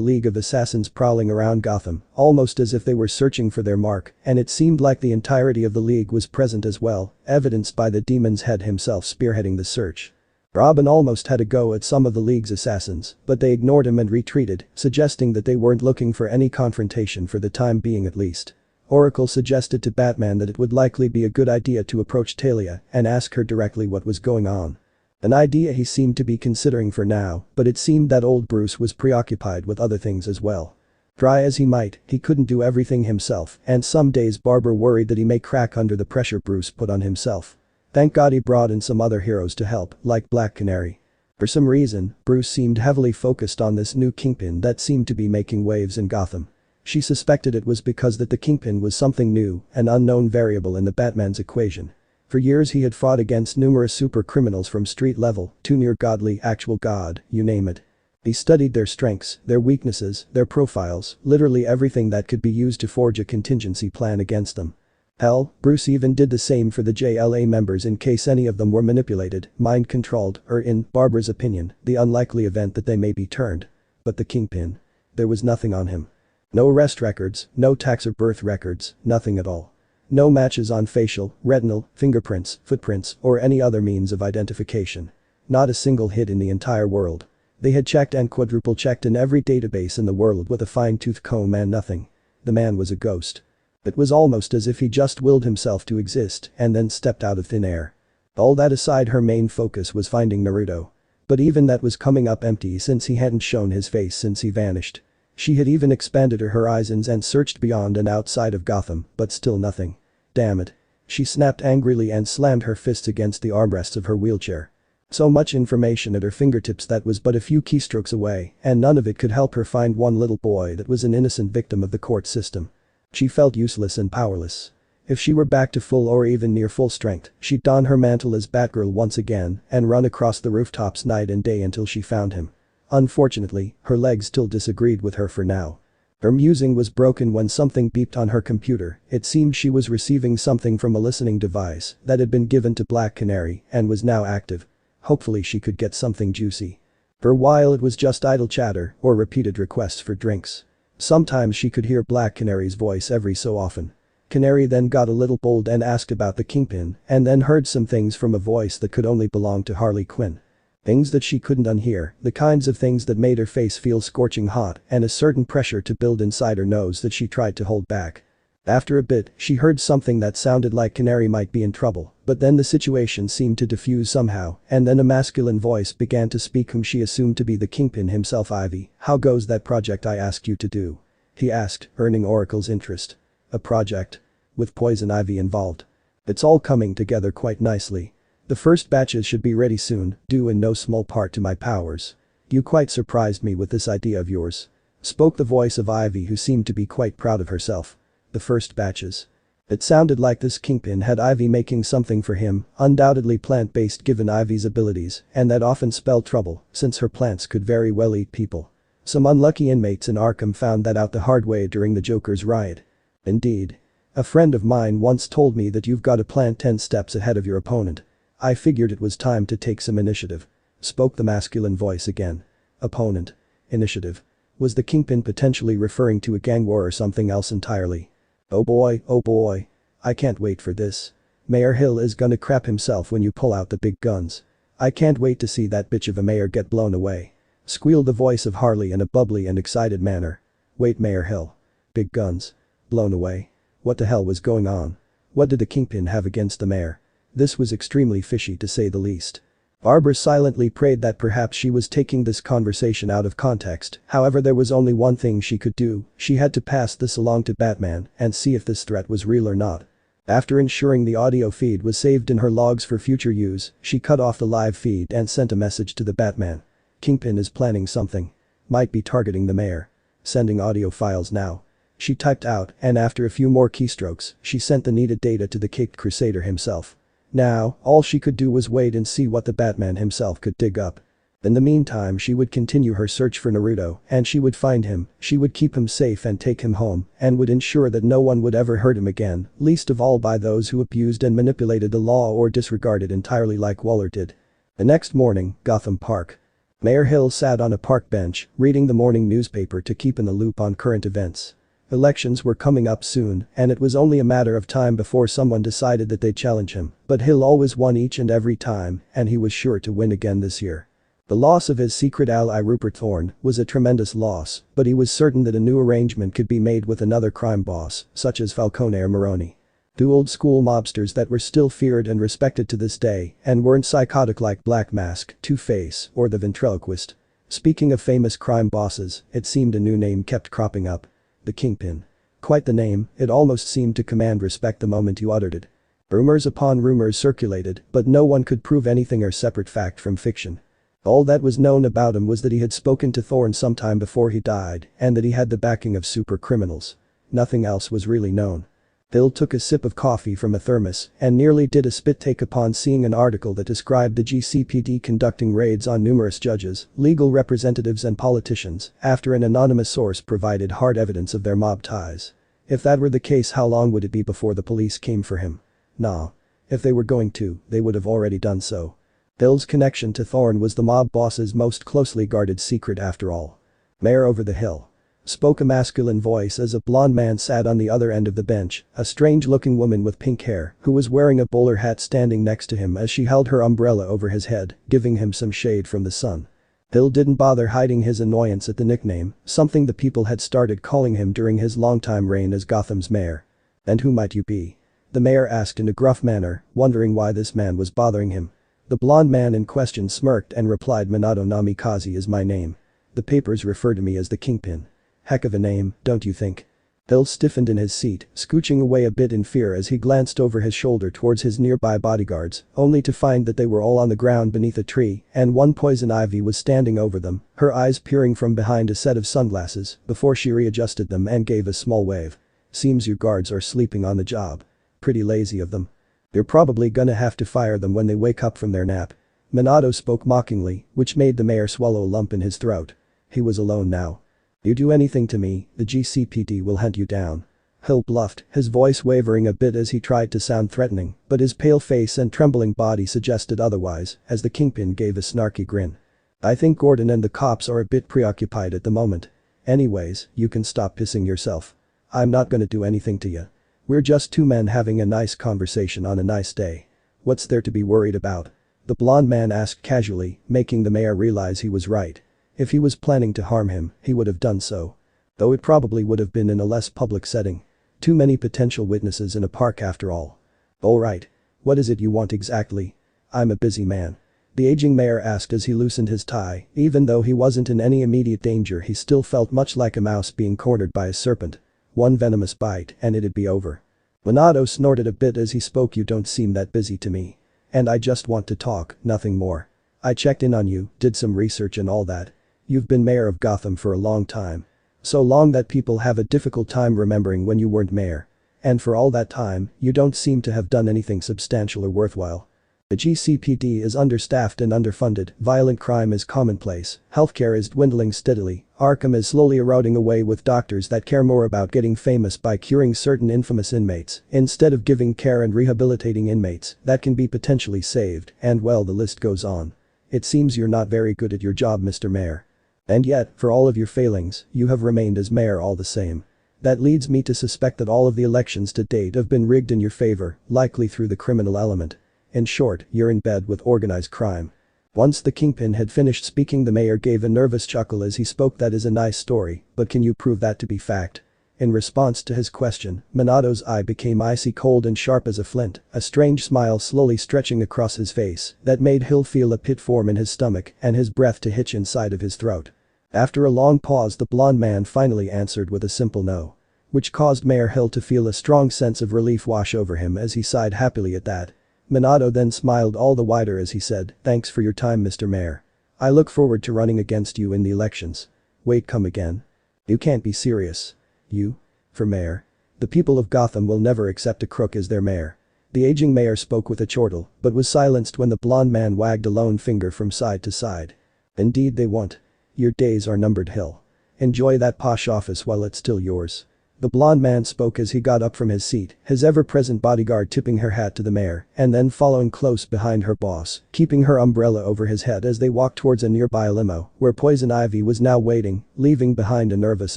League of Assassins prowling around Gotham, almost as if they were searching for their mark, and it seemed like the entirety of the League was present as well, evidenced by the Demon's Head himself spearheading the search. Robin almost had a go at some of the League's assassins, but they ignored him and retreated, suggesting that they weren't looking for any confrontation for the time being at least. Oracle suggested to Batman that it would likely be a good idea to approach Talia and ask her directly what was going on. An idea he seemed to be considering for now, but it seemed that old Bruce was preoccupied with other things as well. Try as he might, he couldn't do everything himself, and some days Barber worried that he may crack under the pressure Bruce put on himself. Thank God he brought in some other heroes to help, like Black Canary. For some reason, Bruce seemed heavily focused on this new Kingpin that seemed to be making waves in Gotham. She suspected it was because that the Kingpin was something new, an unknown variable in the Batman's equation. For years he had fought against numerous super criminals from street level to near godly actual god, you name it. He studied their strengths, their weaknesses, their profiles, literally everything that could be used to forge a contingency plan against them. Hell, Bruce even did the same for the JLA members in case any of them were manipulated, mind-controlled, or in Barbara's opinion, the unlikely event that they may be turned. But the Kingpin. There was nothing on him. No arrest records, no tax or birth records, nothing at all. No matches on facial, retinal, fingerprints, footprints, or any other means of identification. Not a single hit in the entire world. They had checked and quadruple checked in every database in the world with a fine-tooth comb and nothing. The man was a ghost. It was almost as if he just willed himself to exist and then stepped out of thin air. All that aside, her main focus was finding Naruto. But even that was coming up empty since he hadn't shown his face since he vanished. She had even expanded her horizons and searched beyond and outside of Gotham, but still nothing. Damn it. She snapped angrily and slammed her fists against the armrests of her wheelchair. So much information at her fingertips that was but a few keystrokes away, and none of it could help her find one little boy that was an innocent victim of the court system. She felt useless and powerless. If she were back to full or even near full strength, she'd don her mantle as Batgirl once again and run across the rooftops night and day until she found him. Unfortunately, her legs still disagreed with her for now. Her musing was broken when something beeped on her computer. It seemed she was receiving something from a listening device that had been given to Black Canary and was now active. Hopefully she could get something juicy. For a while it was just idle chatter or repeated requests for drinks. Sometimes she could hear Black Canary's voice every so often. Canary then got a little bold and asked about the Kingpin and then heard some things from a voice that could only belong to Harley Quinn. Things that she couldn't unhear, the kinds of things that made her face feel scorching hot and a certain pressure to build inside her nose that she tried to hold back. After a bit, she heard something that sounded like Canary might be in trouble, but then the situation seemed to diffuse somehow, and then a masculine voice began to speak whom she assumed to be the Kingpin himself. Ivy, how goes that project I asked you to do? He asked, earning Oracle's interest. A project? With Poison Ivy involved. It's all coming together quite nicely. The first batches should be ready soon, due in no small part to my powers. You quite surprised me with this idea of yours. Spoke the voice of Ivy, who seemed to be quite proud of herself. The first batches. It sounded like this Kingpin had Ivy making something for him, undoubtedly plant-based given Ivy's abilities, and that often spelled trouble, since her plants could very well eat people. Some unlucky inmates in Arkham found that out the hard way during the Joker's riot. Indeed. A friend of mine once told me that you've got to plant 10 steps ahead of your opponent. I figured it was time to take some initiative. Spoke the masculine voice again. Opponent. Initiative. Was the Kingpin potentially referring to a gang war or something else entirely? Oh boy. I can't wait for this. Mayor Hill is gonna crap himself when you pull out the big guns. I can't wait to see that bitch of a mayor get blown away. Squealed the voice of Harley in a bubbly and excited manner. Wait, Mayor Hill. Big guns. Blown away. What the hell was going on? What did the Kingpin have against the mayor? This was extremely fishy to say the least. Barbara silently prayed that perhaps she was taking this conversation out of context, however there was only one thing she could do, she had to pass this along to Batman and see if this threat was real or not. After ensuring the audio feed was saved in her logs for future use, she cut off the live feed and sent a message to the Batman. Kingpin is planning something. Might be targeting the mayor. Sending audio files now. She typed out, and after a few more keystrokes, she sent the needed data to the Caped Crusader himself. Now, all she could do was wait and see what the Batman himself could dig up. In the meantime, she would continue her search for Naruto, and she would find him, she would keep him safe and take him home, and would ensure that no one would ever hurt him again, least of all by those who abused and manipulated the law or disregarded entirely like Waller did. The next morning, Gotham Park. Mayor Hill sat on a park bench, reading the morning newspaper to keep in the loop on current events. Elections were coming up soon, and it was only a matter of time before someone decided that they'd challenge him, but Hill always won each and every time, and he was sure to win again this year. The loss of his secret ally Rupert Thorne was a tremendous loss, but he was certain that a new arrangement could be made with another crime boss, such as Falcone or Maroni. Two old-school mobsters that were still feared and respected to this day, and weren't psychotic like Black Mask, Two-Face, or the ventriloquist. Speaking of famous crime bosses, it seemed a new name kept cropping up. The Kingpin. Quite the name, it almost seemed to command respect the moment you uttered it. Rumors upon rumors circulated, but no one could prove anything or separate fact from fiction. All that was known about him was that he had spoken to Thorn sometime before he died and that he had the backing of super criminals. Nothing else was really known. Bill took a sip of coffee from a thermos and nearly did a spit take upon seeing an article that described the GCPD conducting raids on numerous judges, legal representatives and politicians after an anonymous source provided hard evidence of their mob ties. If that were the case, how long would it be before the police came for him? Nah. If they were going to, they would have already done so. Bill's connection to Thorn was the mob boss's most closely guarded secret after all. Mayor over the hill. Spoke a masculine voice as a blonde man sat on the other end of the bench, a strange-looking woman with pink hair who was wearing a bowler hat standing next to him as she held her umbrella over his head, giving him some shade from the sun. Bill didn't bother hiding his annoyance at the nickname, something the people had started calling him during his longtime reign as Gotham's mayor. "And who might you be?" the mayor asked in a gruff manner, wondering why this man was bothering him. The blonde man in question smirked and replied, "Minato Namikaze is my name. The papers refer to me as the Kingpin." Heck of a name, don't you think? Bill stiffened in his seat, scooching away a bit in fear as he glanced over his shoulder towards his nearby bodyguards, only to find that they were all on the ground beneath a tree and one Poison Ivy was standing over them, her eyes peering from behind a set of sunglasses before she readjusted them and gave a small wave. "Seems your guards are sleeping on the job. Pretty lazy of them. You're probably gonna have to fire them when they wake up from their nap." Minato spoke mockingly, which made the mayor swallow a lump in his throat. He was alone now. "You do anything to me, the GCPD will hunt you down." Hill bluffed, his voice wavering a bit as he tried to sound threatening, but his pale face and trembling body suggested otherwise, as the Kingpin gave a snarky grin. "I think Gordon and the cops are a bit preoccupied at the moment. Anyways, you can stop pissing yourself. I'm not gonna do anything to you. We're just two men having a nice conversation on a nice day. What's there to be worried about?" the blonde man asked casually, making the mayor realize he was right. If he was planning to harm him, he would have done so. Though it probably would have been in a less public setting. Too many potential witnesses in a park after all. "Alright. What is it you want exactly?" "I'm a busy man." the aging mayor asked as he loosened his tie. Even though he wasn't in any immediate danger, he still felt much like a mouse being cornered by a serpent. One venomous bite and it'd be over. Minato snorted a bit as he spoke. "You don't seem that busy to me. And I just want to talk, nothing more. I checked in on you, did some research and all that. You've been mayor of Gotham for a long time. So long that people have a difficult time remembering when you weren't mayor. And for all that time, you don't seem to have done anything substantial or worthwhile. The GCPD is understaffed and underfunded, violent crime is commonplace, healthcare is dwindling steadily, Arkham is slowly eroding away with doctors that care more about getting famous by curing certain infamous inmates instead of giving care and rehabilitating inmates that can be potentially saved, and well, the list goes on. It seems you're not very good at your job, Mr. Mayor. And yet, for all of your failings, you have remained as mayor all the same. That leads me to suspect that all of the elections to date have been rigged in your favor, likely through the criminal element. In short, you're in bed with organized crime." Once the Kingpin had finished speaking, the mayor gave a nervous chuckle as he spoke. "That is a nice story, but can you prove that to be fact?" In response to his question, Minato's eye became icy cold and sharp as a flint, a strange smile slowly stretching across his face that made Hill feel a pit form in his stomach and his breath to hitch inside of his throat. After a long pause, the blonde man finally answered with a simple no. Which caused Mayor Hill to feel a strong sense of relief wash over him as he sighed happily at that. Minato then smiled all the wider as he said, "Thanks for your time, Mr. Mayor. I look forward to running against you in the elections." "Wait, come again? You can't be serious. You? For mayor? The people of Gotham will never accept a crook as their mayor." The aging mayor spoke with a chortle, but was silenced when the blonde man wagged a lone finger from side to side. "Indeed they won't. Your days are numbered, Hill. Enjoy that posh office while it's still yours." The blonde man spoke as he got up from his seat, his ever-present bodyguard tipping her hat to the mayor and then following close behind her boss, keeping her umbrella over his head as they walked towards a nearby limo where Poison Ivy was now waiting, leaving behind a nervous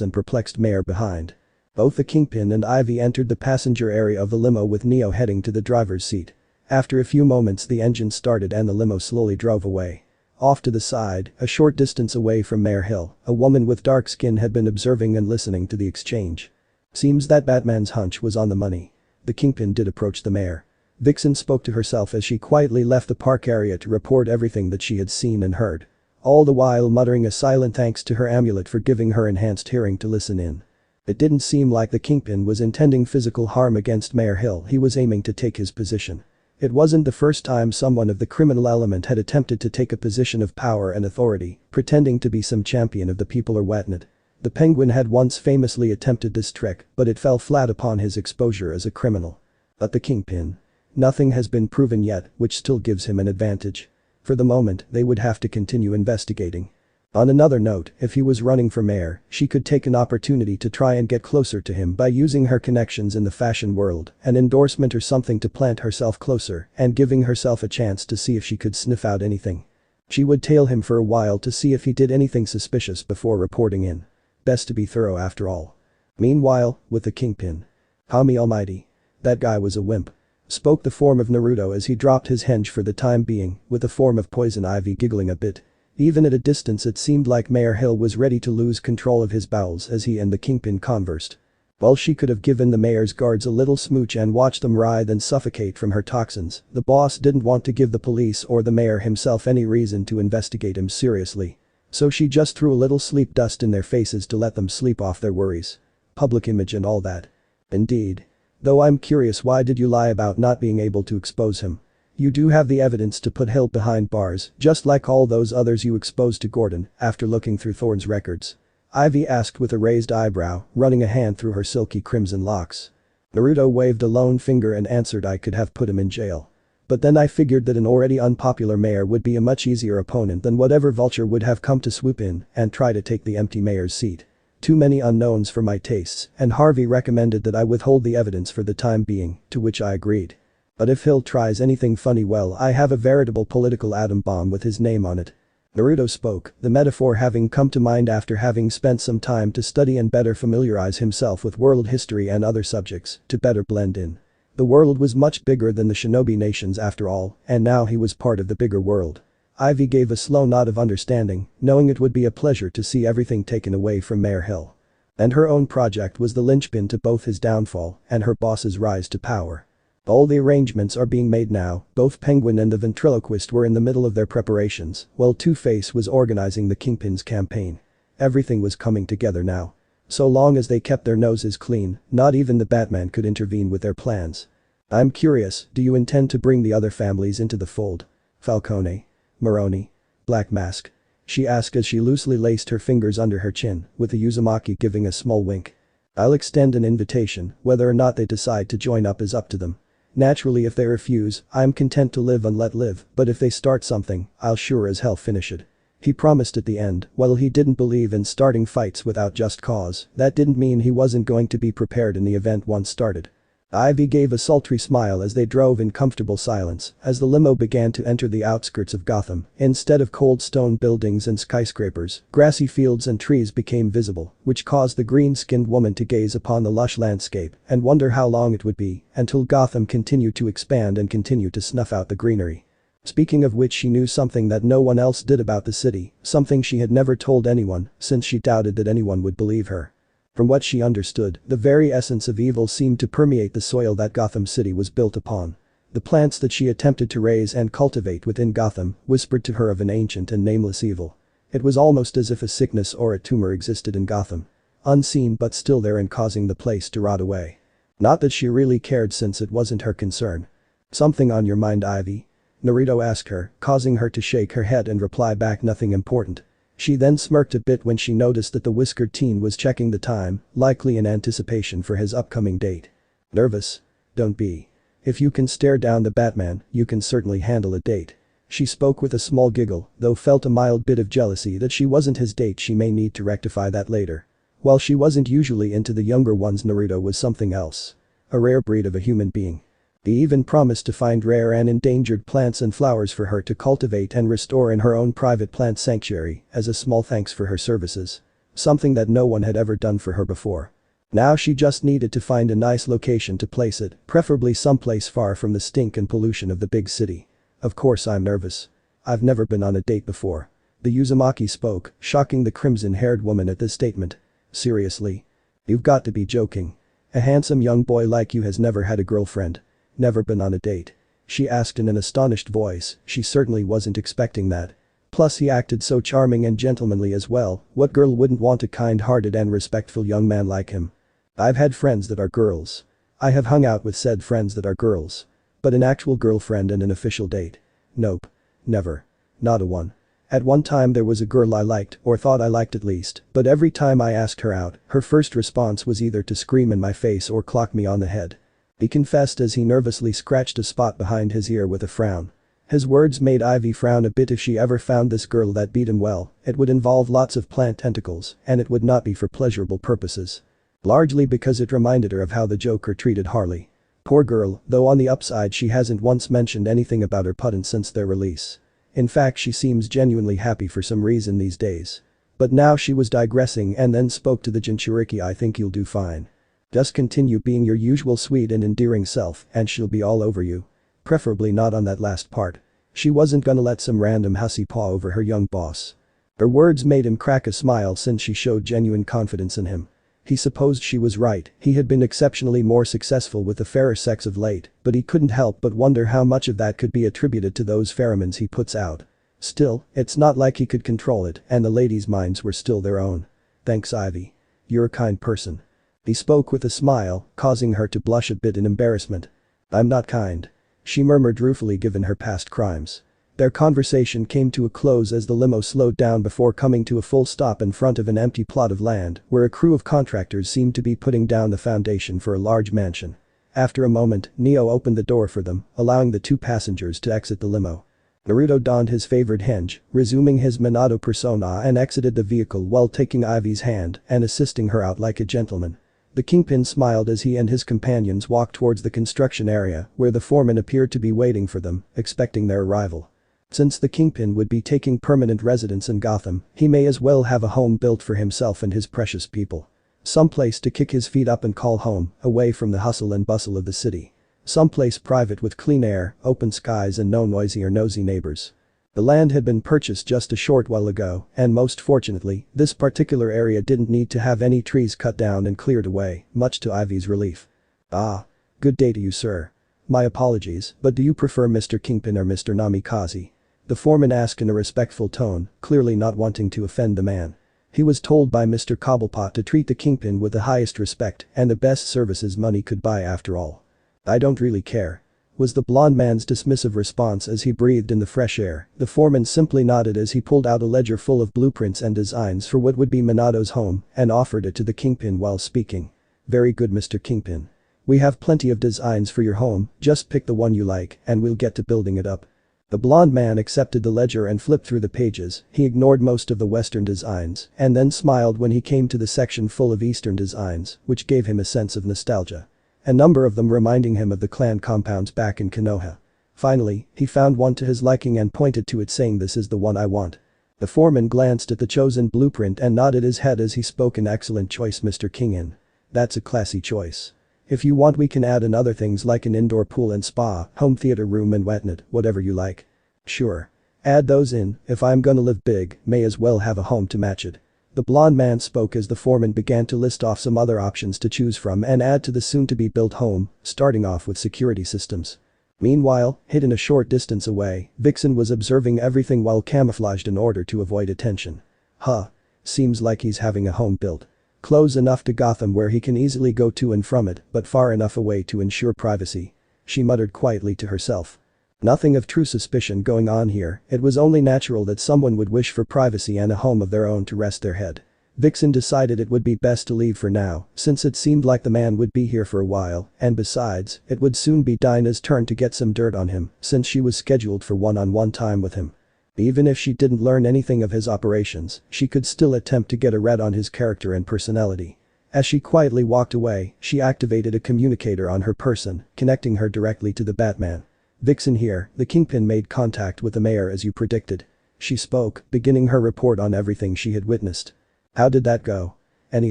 and perplexed mayor behind. Both the Kingpin and Ivy entered the passenger area of the limo with Neo heading to the driver's seat. After a few moments, the engine started and the limo slowly drove away. Off to the side, a short distance away from Mayor Hill, a woman with dark skin had been observing and listening to the exchange. "Seems that Batman's hunch was on the money." The Kingpin did approach the mayor. Vixen spoke to herself as she quietly left the park area to report everything that she had seen and heard. all the while muttering a silent thanks to her amulet for giving her enhanced hearing to listen in. It didn't seem like the Kingpin was intending physical harm against Mayor Hill, he was aiming to take his position. It wasn't the first time someone of the criminal element had attempted to take a position of power and authority, pretending to be some champion of the people or whatnot. The Penguin had once famously attempted this trick, but it fell flat upon his exposure as a criminal. But the Kingpin? Nothing has been proven yet, which still gives him an advantage. For the moment, they would have to continue investigating. On another note, if he was running for mayor, she could take an opportunity to try and get closer to him by using her connections in the fashion world, an endorsement or something to plant herself closer and giving herself a chance to see if she could sniff out anything. She would tail him for a while to see if he did anything suspicious before reporting in. Best to be thorough after all. Meanwhile, with the Kingpin. Hami almighty. That guy was a wimp. Spoke the form of Naruto as he dropped his henge for the time being, with the form of Poison Ivy giggling a bit. Even at a distance it seemed like Mayor Hill was ready to lose control of his bowels as he and the Kingpin conversed. While she could have given the mayor's guards a little smooch and watched them writhe and suffocate from her toxins, the boss didn't want to give the police or the mayor himself any reason to investigate him seriously. So she just threw a little sleep dust in their faces to let them sleep off their worries. Public image and all that. Indeed. Though I'm curious, why did you lie about not being able to expose him? You do have the evidence to put Hill behind bars, just like all those others you exposed to Gordon, after looking through Thorne's records. Ivy asked with a raised eyebrow, running a hand through her silky crimson locks. Naruto waved a lone finger and answered, I could have put him in jail. But then I figured that an already unpopular mayor would be a much easier opponent than whatever vulture would have come to swoop in and try to take the empty mayor's seat. Too many unknowns for my tastes, and Harvey recommended that I withhold the evidence for the time being, to which I agreed. But if Hill tries anything funny, well, I have a veritable political atom bomb with his name on it. Naruto spoke, the metaphor having come to mind after having spent some time to study and better familiarize himself with world history and other subjects, to better blend in. The world was much bigger than the shinobi nations after all, and now he was part of the bigger world. Ivy gave a slow nod of understanding, knowing it would be a pleasure to see everything taken away from Mayor Hill. And her own project was the linchpin to both his downfall and her boss's rise to power. All the arrangements are being made now, both Penguin and the ventriloquist were in the middle of their preparations, while Two-Face was organizing the Kingpin's campaign. Everything was coming together now. So long as they kept their noses clean, not even the Batman could intervene with their plans. I'm curious, do you intend to bring the other families into the fold? Falcone? Maroni? Black Mask? She asked as she loosely laced her fingers under her chin, with the Uzumaki giving a small wink. I'll extend an invitation, whether or not they decide to join up is up to them. Naturally, if they refuse, I'm content to live and let live, but if they start something, I'll sure as hell finish it. He promised at the end. While he didn't believe in starting fights without just cause, that didn't mean he wasn't going to be prepared in the event once started. Ivy gave a sultry smile as they drove in comfortable silence as the limo began to enter the outskirts of Gotham. Instead of cold stone buildings and skyscrapers, grassy fields and trees became visible, which caused the green-skinned woman to gaze upon the lush landscape and wonder how long it would be until Gotham continued to expand and continue to snuff out the greenery. Speaking of which, she knew something that no one else did about the city, something she had never told anyone since she doubted that anyone would believe her. From what she understood, the very essence of evil seemed to permeate the soil that Gotham City was built upon. The plants that she attempted to raise and cultivate within Gotham whispered to her of an ancient and nameless evil. It was almost as if a sickness or a tumor existed in Gotham. Unseen but still there and causing the place to rot away. Not that she really cared since it wasn't her concern. Something on your mind, Ivy? Naruto asked her, causing her to shake her head and reply back, nothing important. She then smirked a bit when she noticed that the whiskered teen was checking the time, likely in anticipation for his upcoming date. Nervous? Don't be. If you can stare down the Batman, you can certainly handle a date. She spoke with a small giggle, though felt a mild bit of jealousy that she wasn't his date. She may need to rectify that later. While she wasn't usually into the younger ones, Naruto was something else. A rare breed of a human being. He even promised to find rare and endangered plants and flowers for her to cultivate and restore in her own private plant sanctuary as a small thanks for her services. Something that no one had ever done for her before. Now she just needed to find a nice location to place it, preferably someplace far from the stink and pollution of the big city. Of course I'm nervous. I've never been on a date before. The Uzumaki spoke, shocking the crimson-haired woman at this statement. Seriously? You've got to be joking. A handsome young boy like you has never had a girlfriend. Never been on a date? She asked in an astonished voice. She certainly wasn't expecting that. Plus he acted so charming and gentlemanly as well, what girl wouldn't want a kind-hearted and respectful young man like him? I've had friends that are girls. I have hung out with said friends that are girls. But an actual girlfriend and an official date? Nope. Never. Not a one. At one time there was a girl I liked, or thought I liked at least, but every time I asked her out, her first response was either to scream in my face or clock me on the head. He confessed as he nervously scratched a spot behind his ear with a frown. His words made Ivy frown a bit. If she ever found this girl that beat him well, it would involve lots of plant tentacles, and it would not be for pleasurable purposes. Largely because it reminded her of how the Joker treated Harley. Poor girl, though on the upside she hasn't once mentioned anything about her puddin' since their release. In fact she seems genuinely happy for some reason these days. But now she was digressing and then spoke to the Jinchuriki. I think you'll do fine. Just continue being your usual sweet and endearing self and she'll be all over you. Preferably not on that last part. She wasn't gonna let some random hussy paw over her young boss. Her words made him crack a smile since she showed genuine confidence in him. He supposed she was right, he had been exceptionally more successful with the fairer sex of late, but he couldn't help but wonder how much of that could be attributed to those pheromones he puts out. Still, it's not like he could control it and the ladies' minds were still their own. Thanks Ivy. You're a kind person. He spoke with a smile, causing her to blush a bit in embarrassment. I'm not kind. She murmured ruefully given her past crimes. Their conversation came to a close as the limo slowed down before coming to a full stop in front of an empty plot of land where a crew of contractors seemed to be putting down the foundation for a large mansion. After a moment, Neo opened the door for them, allowing the two passengers to exit the limo. Naruto donned his favorite henge, resuming his Minato persona and exited the vehicle while taking Ivy's hand and assisting her out like a gentleman. The Kingpin smiled as he and his companions walked towards the construction area where the foreman appeared to be waiting for them, expecting their arrival. Since the Kingpin would be taking permanent residence in Gotham, he may as well have a home built for himself and his precious people. Someplace to kick his feet up and call home, away from the hustle and bustle of the city. Someplace private with clean air, open skies and no noisy or nosy neighbors. The land had been purchased just a short while ago, and most fortunately, this particular area didn't need to have any trees cut down and cleared away, much to Ivy's relief. Ah. Good day to you sir. My apologies, but do you prefer Mr. Kingpin or Mr. Namikaze? The foreman asked in a respectful tone, clearly not wanting to offend the man. He was told by Mr. Cobblepot to treat the Kingpin with the highest respect and the best services money could buy after all. I don't really care. Was the blond man's dismissive response as he breathed in the fresh air. The foreman simply nodded as he pulled out a ledger full of blueprints and designs for what would be Minato's home and offered it to the Kingpin while speaking. Very good Mr. Kingpin. We have plenty of designs for your home, just pick the one you like and we'll get to building it up. The blond man accepted the ledger and flipped through the pages. He ignored most of the Western designs and then smiled when he came to the section full of Eastern designs, which gave him a sense of nostalgia. A number of them reminding him of the clan compounds back in Konoha. Finally, he found one to his liking and pointed to it saying this is the one I want. The foreman glanced at the chosen blueprint and nodded his head as he spoke an excellent choice Mr. Kingin. That's a classy choice. If you want we can add in other things like an indoor pool and spa, home theater room and whatnot, whatever you like. Sure. Add those in, if I'm gonna live big, may as well have a home to match it. The blond man spoke as the foreman began to list off some other options to choose from and add to the soon-to-be-built home, starting off with security systems. Meanwhile, hidden a short distance away, Vixen was observing everything while camouflaged in order to avoid attention. Huh. Seems like he's having a home built. Close enough to Gotham where he can easily go to and from it, but far enough away to ensure privacy. She muttered quietly to herself. Nothing of true suspicion going on here, it was only natural that someone would wish for privacy and a home of their own to rest their head. Vixen decided it would be best to leave for now, since it seemed like the man would be here for a while, and besides, it would soon be Dinah's turn to get some dirt on him, since she was scheduled for one-on-one time with him. Even if she didn't learn anything of his operations, she could still attempt to get a read on his character and personality. As she quietly walked away, she activated a communicator on her person, connecting her directly to the Batman. Vixen here, the Kingpin made contact with the mayor as you predicted. She spoke, beginning her report on everything she had witnessed. How did that go? Any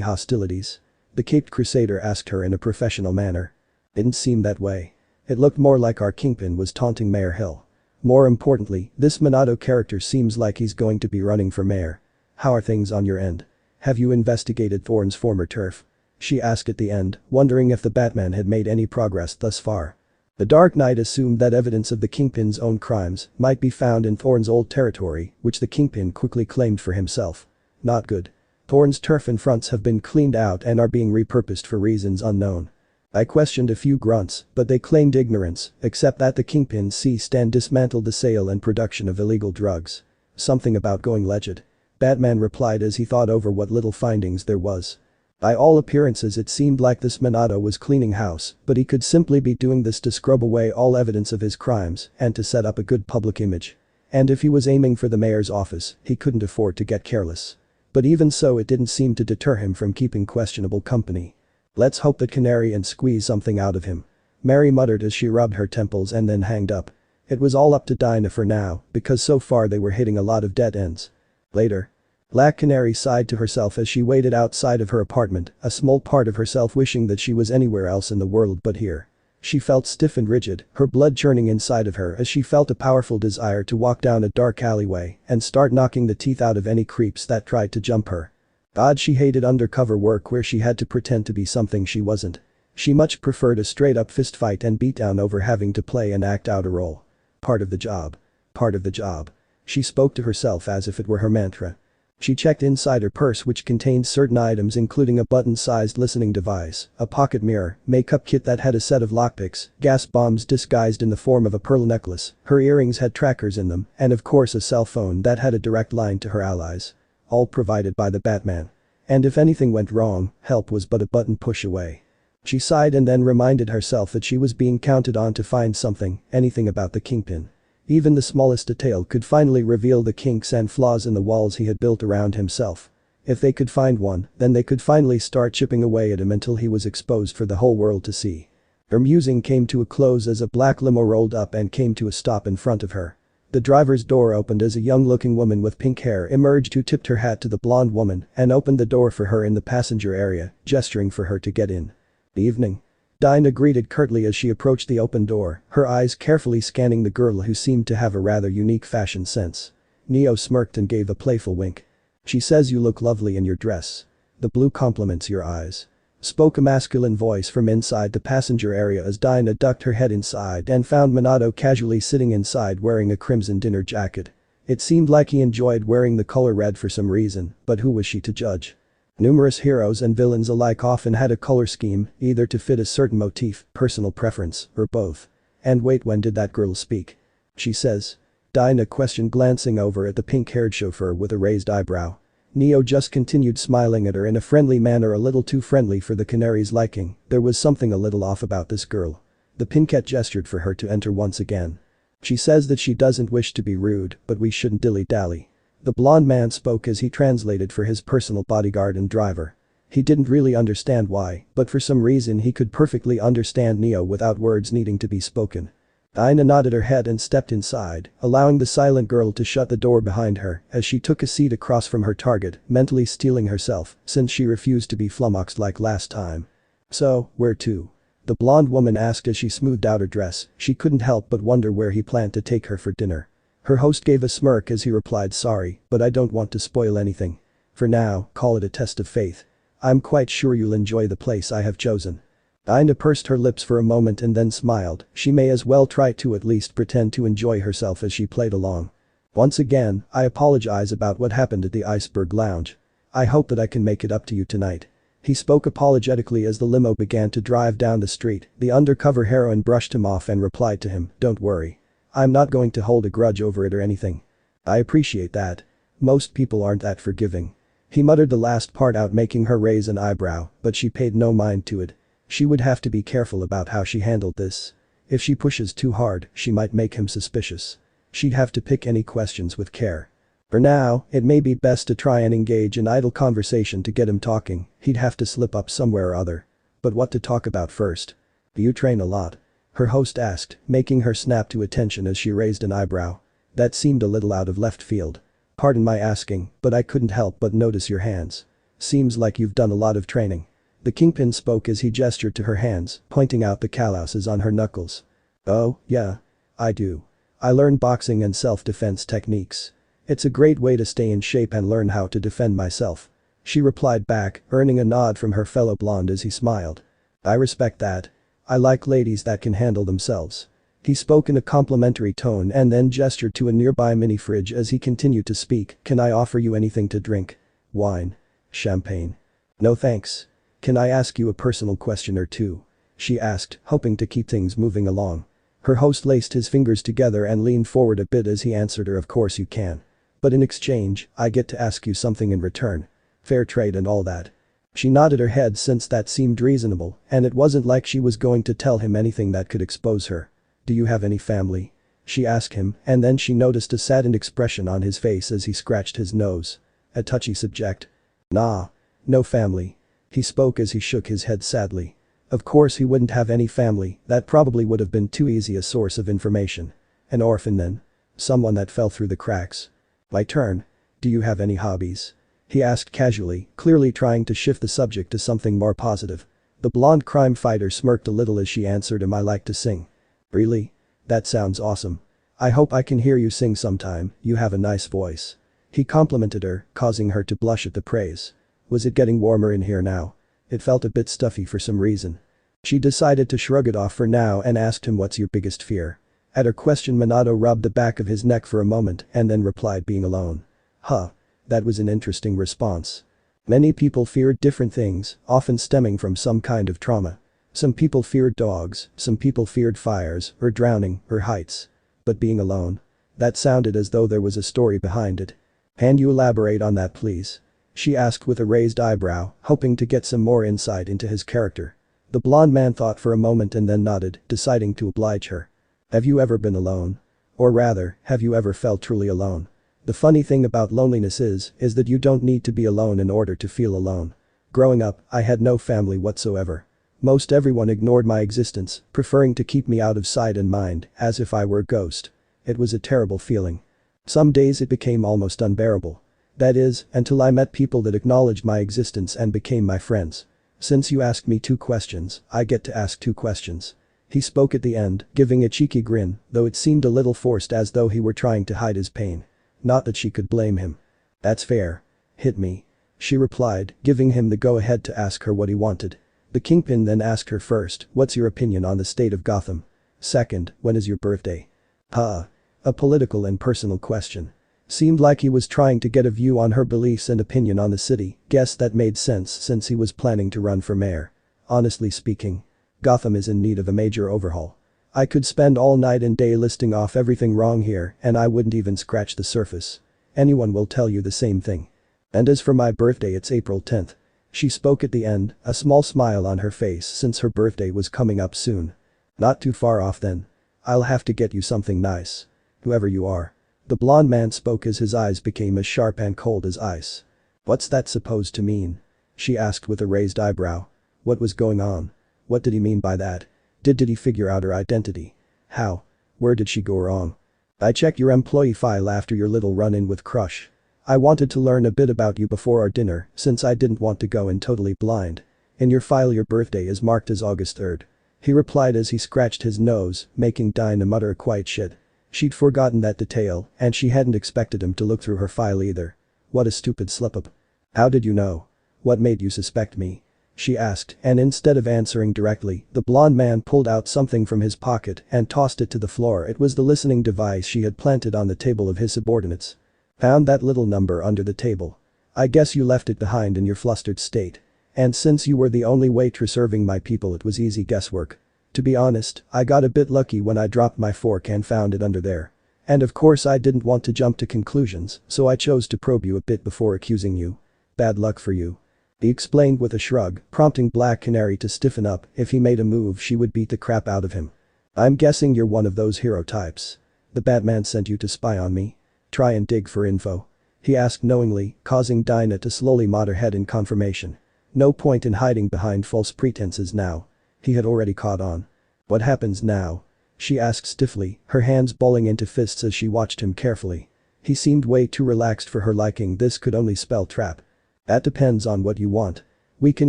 hostilities? The Caped Crusader asked her in a professional manner. Didn't seem that way. It looked more like our Kingpin was taunting Mayor Hill. More importantly, this Minato character seems like he's going to be running for mayor. How are things on your end? Have you investigated Thorne's former turf? She asked at the end, wondering if the Batman had made any progress thus far. The Dark Knight assumed that evidence of the Kingpin's own crimes might be found in Thorn's old territory, which the Kingpin quickly claimed for himself. Not good. Thorn's turf and fronts have been cleaned out and are being repurposed for reasons unknown. I questioned a few grunts, but they claimed ignorance, except that the Kingpin ceased and dismantled the sale and production of illegal drugs. Something about going legit. Batman replied as he thought over what little findings there was. By all appearances it seemed like this Minato was cleaning house, but he could simply be doing this to scrub away all evidence of his crimes and to set up a good public image. And if he was aiming for the mayor's office, he couldn't afford to get careless. But even so, it didn't seem to deter him from keeping questionable company. Let's hope that Canary and squeeze something out of him. Mary muttered as she rubbed her temples and then hanged up. It was all up to Dinah for now, because so far they were hitting a lot of dead ends. Later. Black Canary sighed to herself as she waited outside of her apartment, a small part of herself wishing that she was anywhere else in the world but here. She felt stiff and rigid, her blood churning inside of her as she felt a powerful desire to walk down a dark alleyway and start knocking the teeth out of any creeps that tried to jump her. God, she hated undercover work where she had to pretend to be something she wasn't. She much preferred a straight-up fistfight and beatdown over having to play and act out a role. Part of the job. Part of the job. She spoke to herself as if it were her mantra. She checked inside her purse, which contained certain items including a button-sized listening device, a pocket mirror, makeup kit that had a set of lockpicks, gas bombs disguised in the form of a pearl necklace, her earrings had trackers in them, and of course a cell phone that had a direct line to her allies. All provided by the Batman. And if anything went wrong, help was but a button push away. She sighed and then reminded herself that she was being counted on to find something, anything about the Kingpin. Even the smallest detail could finally reveal the kinks and flaws in the walls he had built around himself. If they could find one, then they could finally start chipping away at him until he was exposed for the whole world to see. Her musing came to a close as a black limo rolled up and came to a stop in front of her. The driver's door opened as a young-looking woman with pink hair emerged who tipped her hat to the blonde woman and opened the door for her in the passenger area, gesturing for her to get in. Evening. Dinah greeted curtly as she approached the open door, her eyes carefully scanning the girl who seemed to have a rather unique fashion sense. Neo smirked and gave a playful wink. She says you look lovely in your dress. The blue complements your eyes. Spoke a masculine voice from inside the passenger area as Dinah ducked her head inside and found Minato casually sitting inside wearing a crimson dinner jacket. It seemed like he enjoyed wearing the color red for some reason, but who was she to judge? Numerous heroes and villains alike often had a color scheme, either to fit a certain motif, personal preference, or both. And wait, when did that girl speak? She says. Dinah questioned, glancing over at the pink-haired chauffeur with a raised eyebrow. Neo just continued smiling at her in a friendly manner, a little too friendly for the Canary's liking. There was something a little off about this girl. The pinkette gestured for her to enter once again. She says that she doesn't wish to be rude, but we shouldn't dilly-dally. The blonde man spoke as he translated for his personal bodyguard and driver. He didn't really understand why, but for some reason he could perfectly understand Neo without words needing to be spoken. Dinah nodded her head and stepped inside, allowing the silent girl to shut the door behind her as she took a seat across from her target, mentally steeling herself since she refused to be flummoxed like last time. So, where to? The blonde woman asked as she smoothed out her dress. She couldn't help but wonder where he planned to take her for dinner. Her host gave a smirk as he replied, sorry, but I don't want to spoil anything. For now, call it a test of faith. I'm quite sure you'll enjoy the place I have chosen. Dinah pursed her lips for a moment and then smiled. She may as well try to at least pretend to enjoy herself as she played along. Once again, I apologize about what happened at the Iceberg Lounge. I hope that I can make it up to you tonight. He spoke apologetically as the limo began to drive down the street. The undercover heroine brushed him off and replied to him, don't worry. I'm not going to hold a grudge over it or anything. I appreciate that. Most people aren't that forgiving. He muttered the last part out, making her raise an eyebrow, but she paid no mind to it. She would have to be careful about how she handled this. If she pushes too hard, she might make him suspicious. She'd have to pick any questions with care. For now, it may be best to try and engage in idle conversation to get him talking. He'd have to slip up somewhere or other. But what to talk about first? Do you train a lot? Her host asked, making her snap to attention as she raised an eyebrow. That seemed a little out of left field. Pardon my asking, but I couldn't help but notice your hands. Seems like you've done a lot of training. The Kingpin spoke as he gestured to her hands, pointing out the calluses on her knuckles. Oh, yeah. I do. I learned boxing and self-defense techniques. It's a great way to stay in shape and learn how to defend myself. She replied back, earning a nod from her fellow blonde as he smiled. I respect that. I like ladies that can handle themselves. He spoke in a complimentary tone and then gestured to a nearby mini fridge as he continued to speak. Can I offer you anything to drink? Wine? Champagne? No thanks. Can I ask you a personal question or two? She asked, hoping to keep things moving along. Her host laced his fingers together and leaned forward a bit as he answered her, of course you can. But in exchange, I get to ask you something in return. Fair trade and all that. She nodded her head since that seemed reasonable, and it wasn't like she was going to tell him anything that could expose her. Do you have any family? She asked him, and then she noticed a saddened expression on his face as he scratched his nose. A touchy subject. Nah. No family. He spoke as he shook his head sadly. Of course he wouldn't have any family, that probably would have been too easy a source of information. An orphan then? Someone that fell through the cracks? My turn. Do you have any hobbies? He asked casually, clearly trying to shift the subject to something more positive. The blonde crime fighter smirked a little as she answered him. I like to sing. Really? That sounds awesome. I hope I can hear you sing sometime, you have a nice voice. He complimented her, causing her to blush at the praise. Was it getting warmer in here now? It felt a bit stuffy for some reason. She decided to shrug it off for now and asked him, what's your biggest fear? At her question, Minato rubbed the back of his neck for a moment and then replied, being alone. Huh. That was an interesting response. Many people feared different things, often stemming from some kind of trauma. Some people feared dogs, some people feared fires, or drowning, or heights. But being alone? That sounded as though there was a story behind it. Can you elaborate on that please? She asked with a raised eyebrow, hoping to get some more insight into his character. The blonde man thought for a moment and then nodded, deciding to oblige her. Have you ever been alone? Or rather, have you ever felt truly alone? The funny thing about loneliness is that you don't need to be alone in order to feel alone. Growing up, I had no family whatsoever. Most everyone ignored my existence, preferring to keep me out of sight and mind, as if I were a ghost. It was a terrible feeling. Some days it became almost unbearable. That is, until I met people that acknowledged my existence and became my friends. Since you asked me 2 questions, I get to ask 2 questions. He spoke at the end, giving a cheeky grin, though it seemed a little forced as though he were trying to hide his pain. Not that she could blame him. That's fair. Hit me. She replied, giving him the go-ahead to ask her what he wanted. The Kingpin then asked her first, what's your opinion on the state of Gotham? Second, when is your birthday? A political and personal question. Seemed like he was trying to get a view on her beliefs and opinion on the city. Guess that made sense since he was planning to run for mayor. Honestly speaking, Gotham is in need of a major overhaul. I could spend all night and day listing off everything wrong here and I wouldn't even scratch the surface. Anyone will tell you the same thing. And as for my birthday, it's April 10th. She spoke at the end, a small smile on her face since her birthday was coming up soon. Not too far off then. I'll have to get you something nice. Whoever you are. The blonde man spoke as his eyes became as sharp and cold as ice. What's that supposed to mean? She asked with a raised eyebrow. What was going on? What did he mean by that? Did he figure out her identity? How? Where did she go wrong? I checked your employee file after your little run-in with Crush. I wanted to learn a bit about you before our dinner since I didn't want to go in totally blind. In your file your birthday is marked as August 3rd. He replied as he scratched his nose, making Dinah mutter a quiet shit. She'd forgotten that detail and she hadn't expected him to look through her file either. What a stupid slip-up. How did you know? What made you suspect me? She asked, and instead of answering directly, the blonde man pulled out something from his pocket and tossed it to the floor. It was the listening device she had planted on the table of his subordinates. Found that little number under the table. I guess you left it behind in your flustered state. And since you were the only waitress serving my people, it was easy guesswork. To be honest, I got a bit lucky when I dropped my fork and found it under there. And of course I didn't want to jump to conclusions, so I chose to probe you a bit before accusing you. Bad luck for you. He explained with a shrug, prompting Black Canary to stiffen up. If he made a move she would beat the crap out of him. I'm guessing you're one of those hero types. The Batman sent you to spy on me? Try and dig for info? He asked knowingly, causing Dinah to slowly nod her head in confirmation. No point in hiding behind false pretenses now. He had already caught on. What happens now? She asked stiffly, her hands balling into fists as she watched him carefully. He seemed way too relaxed for her liking. This could only spell trap. That depends on what you want. We can